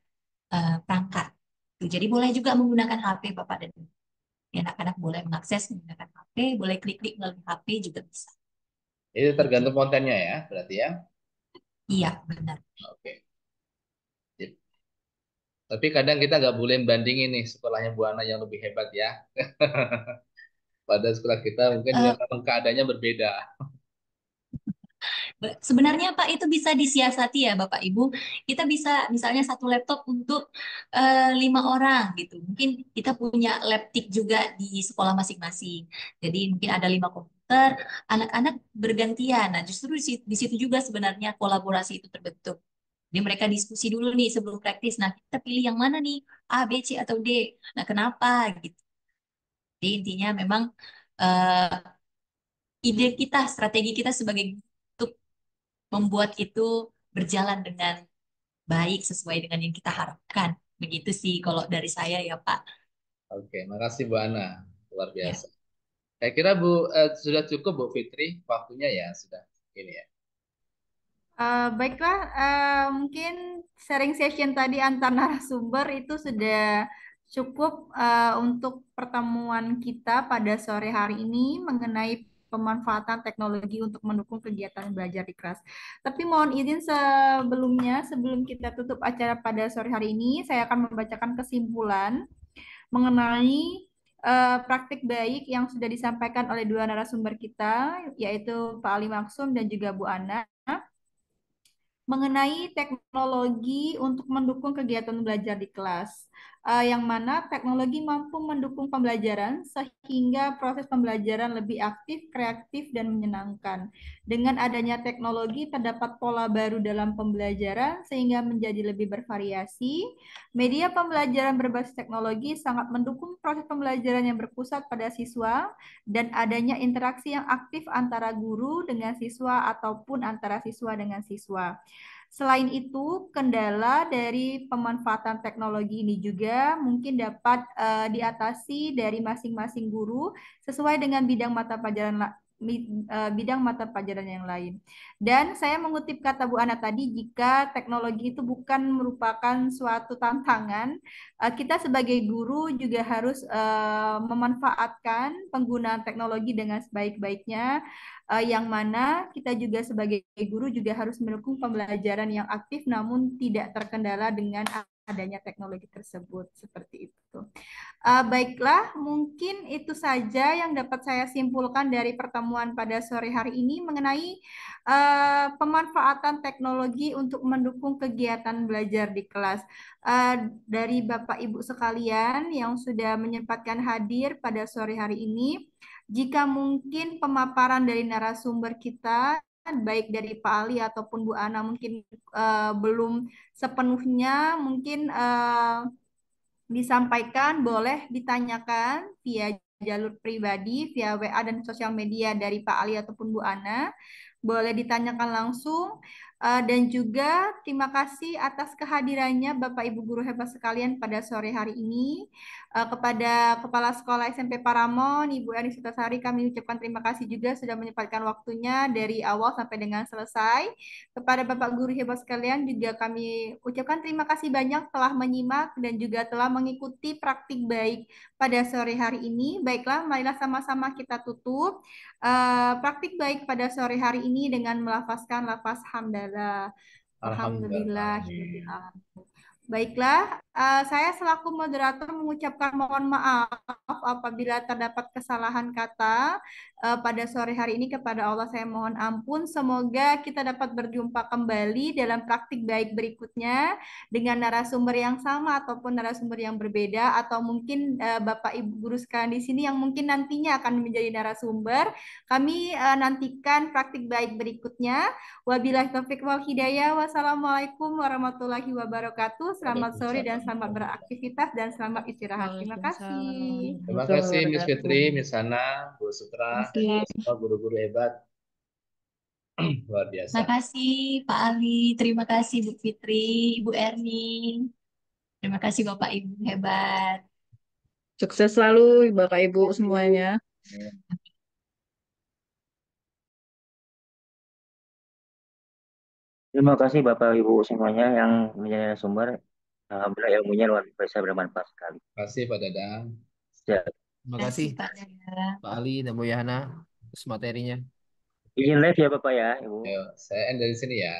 perangkat. Tuh, jadi boleh juga menggunakan HP Bapak dan Ibu. Ya, anak-anak boleh mengakses menggunakan HP, boleh klik-klik melalui HP juga bisa. Itu Gitu. tergantung kontennya ya, berarti ya. Iya, benar. Oke. Tapi kadang kita nggak boleh bandingin nih sekolahnya Bu Ana yang lebih hebat ya. Pada sekolah kita mungkin Eh, memang keadaannya berbeda. Sebenarnya Pak itu bisa disiasati ya Bapak Ibu. Kita bisa misalnya satu laptop untuk 5 orang gitu. Mungkin kita punya laptop juga di sekolah masing-masing. Jadi mungkin ada 5 komputer, anak-anak bergantian. Nah justru di situ juga sebenarnya kolaborasi itu terbentuk. Jadi mereka diskusi dulu nih sebelum praktis. Nah kita pilih yang mana nih? A, B, C atau D. Nah kenapa gitu. Jadi intinya memang eh, ide kita, strategi kita sebagai untuk membuat itu berjalan dengan baik sesuai dengan yang kita harapkan. Begitu sih kalau dari saya ya Pak. Oke, makasih Bu Ana. Luar Ya. biasa. Saya kira Bu sudah cukup Bu Fitri waktunya ya sudah ini ya. Baiklah, mungkin sharing session tadi antar narasumber itu sudah cukup untuk pertemuan kita pada sore hari ini mengenai pemanfaatan teknologi untuk mendukung kegiatan belajar di kelas. Tapi mohon izin sebelumnya, sebelum kita tutup acara pada sore hari ini, saya akan membacakan kesimpulan mengenai praktik baik yang sudah disampaikan oleh dua narasumber kita, yaitu Pak Ali Maksum dan juga Bu Ana mengenai teknologi untuk mendukung kegiatan belajar di kelas, yang mana teknologi mampu mendukung pembelajaran sehingga proses pembelajaran lebih aktif, kreatif, dan menyenangkan. Dengan adanya teknologi, terdapat pola baru dalam pembelajaran sehingga menjadi lebih bervariasi. Media pembelajaran berbasis teknologi sangat mendukung proses pembelajaran yang berpusat pada siswa dan adanya interaksi yang aktif antara guru dengan siswa ataupun antara siswa dengan siswa. Selain itu, kendala dari pemanfaatan teknologi ini juga mungkin dapat diatasi dari masing-masing guru sesuai dengan bidang mata pelajaran yang lain. Dan saya mengutip kata Bu Ana tadi, jika teknologi itu bukan merupakan suatu tantangan, kita sebagai guru juga harus memanfaatkan penggunaan teknologi dengan sebaik-baiknya, yang mana kita juga sebagai guru juga harus mendukung pembelajaran yang aktif namun tidak terkendala dengan adanya teknologi tersebut seperti itu. Baiklah, mungkin itu saja yang dapat saya simpulkan dari pertemuan pada sore hari ini mengenai pemanfaatan teknologi untuk mendukung kegiatan belajar di kelas. Dari Bapak Ibu sekalian yang sudah menyempatkan hadir pada sore hari ini, jika mungkin pemaparan dari narasumber kita, baik dari Pak Ali ataupun Bu Ana mungkin belum sepenuhnya mungkin disampaikan, boleh ditanyakan via jalur pribadi, via WA dan sosial media dari Pak Ali ataupun Bu Ana. Boleh ditanyakan langsung. Dan juga terima kasih atas kehadirannya Bapak Ibu guru hebat sekalian pada sore hari ini. Kepada Kepala Sekolah SMP Paramon, Ibu Eni Sutasari, kami ucapkan terima kasih juga sudah menyempatkan waktunya dari awal sampai dengan selesai. Kepada Bapak guru hebat sekalian juga kami ucapkan terima kasih banyak telah menyimak dan juga telah mengikuti praktik baik pada sore hari ini. Baiklah, marilah sama-sama kita tutup praktik baik pada sore hari ini dengan melafazkan lafaz hamdalah. Alhamdulillah. Alhamdulillah. Baiklah, saya selaku moderator mengucapkan mohon maaf apabila terdapat kesalahan kata pada sore hari ini. Kepada Allah saya mohon ampun. Semoga kita dapat berjumpa kembali dalam praktik baik berikutnya dengan narasumber yang sama ataupun narasumber yang berbeda, atau mungkin Bapak Ibu guru sekalian di sini yang mungkin nantinya akan menjadi narasumber. Kami nantikan praktik baik berikutnya. Wabillahi taufik wal hidayah. Wassalamualaikum warahmatullahi wabarakatuh. Selamat sore dan selamat beraktivitas dan selamat istirahat. Terima Waalaikumsalam kasih. Terima warahmatullahi kasih Miss wabarakatuh. Fitri, Miss Hana, Bu Sutra, Terima kasih. semua guru-guru hebat. Luar Terima biasa. kasih Pak Ali, terima kasih Bu Fitri, Ibu Erni, terima kasih Bapak Ibu hebat. Sukses selalu Bapak Ibu semuanya. Terima kasih Bapak Ibu semuanya yang menjadi sumber. Alhamdulillah ilmunya luar biasa bermanfaat sekali. Terima kasih Pak Dadang. Ya, Terima Terima kasih kasih Pak Dada. Pak Ali dan Bu Yana atas materinya. izin live ya Bapak ya, Ibu. Ayo, saya end dari sini ya.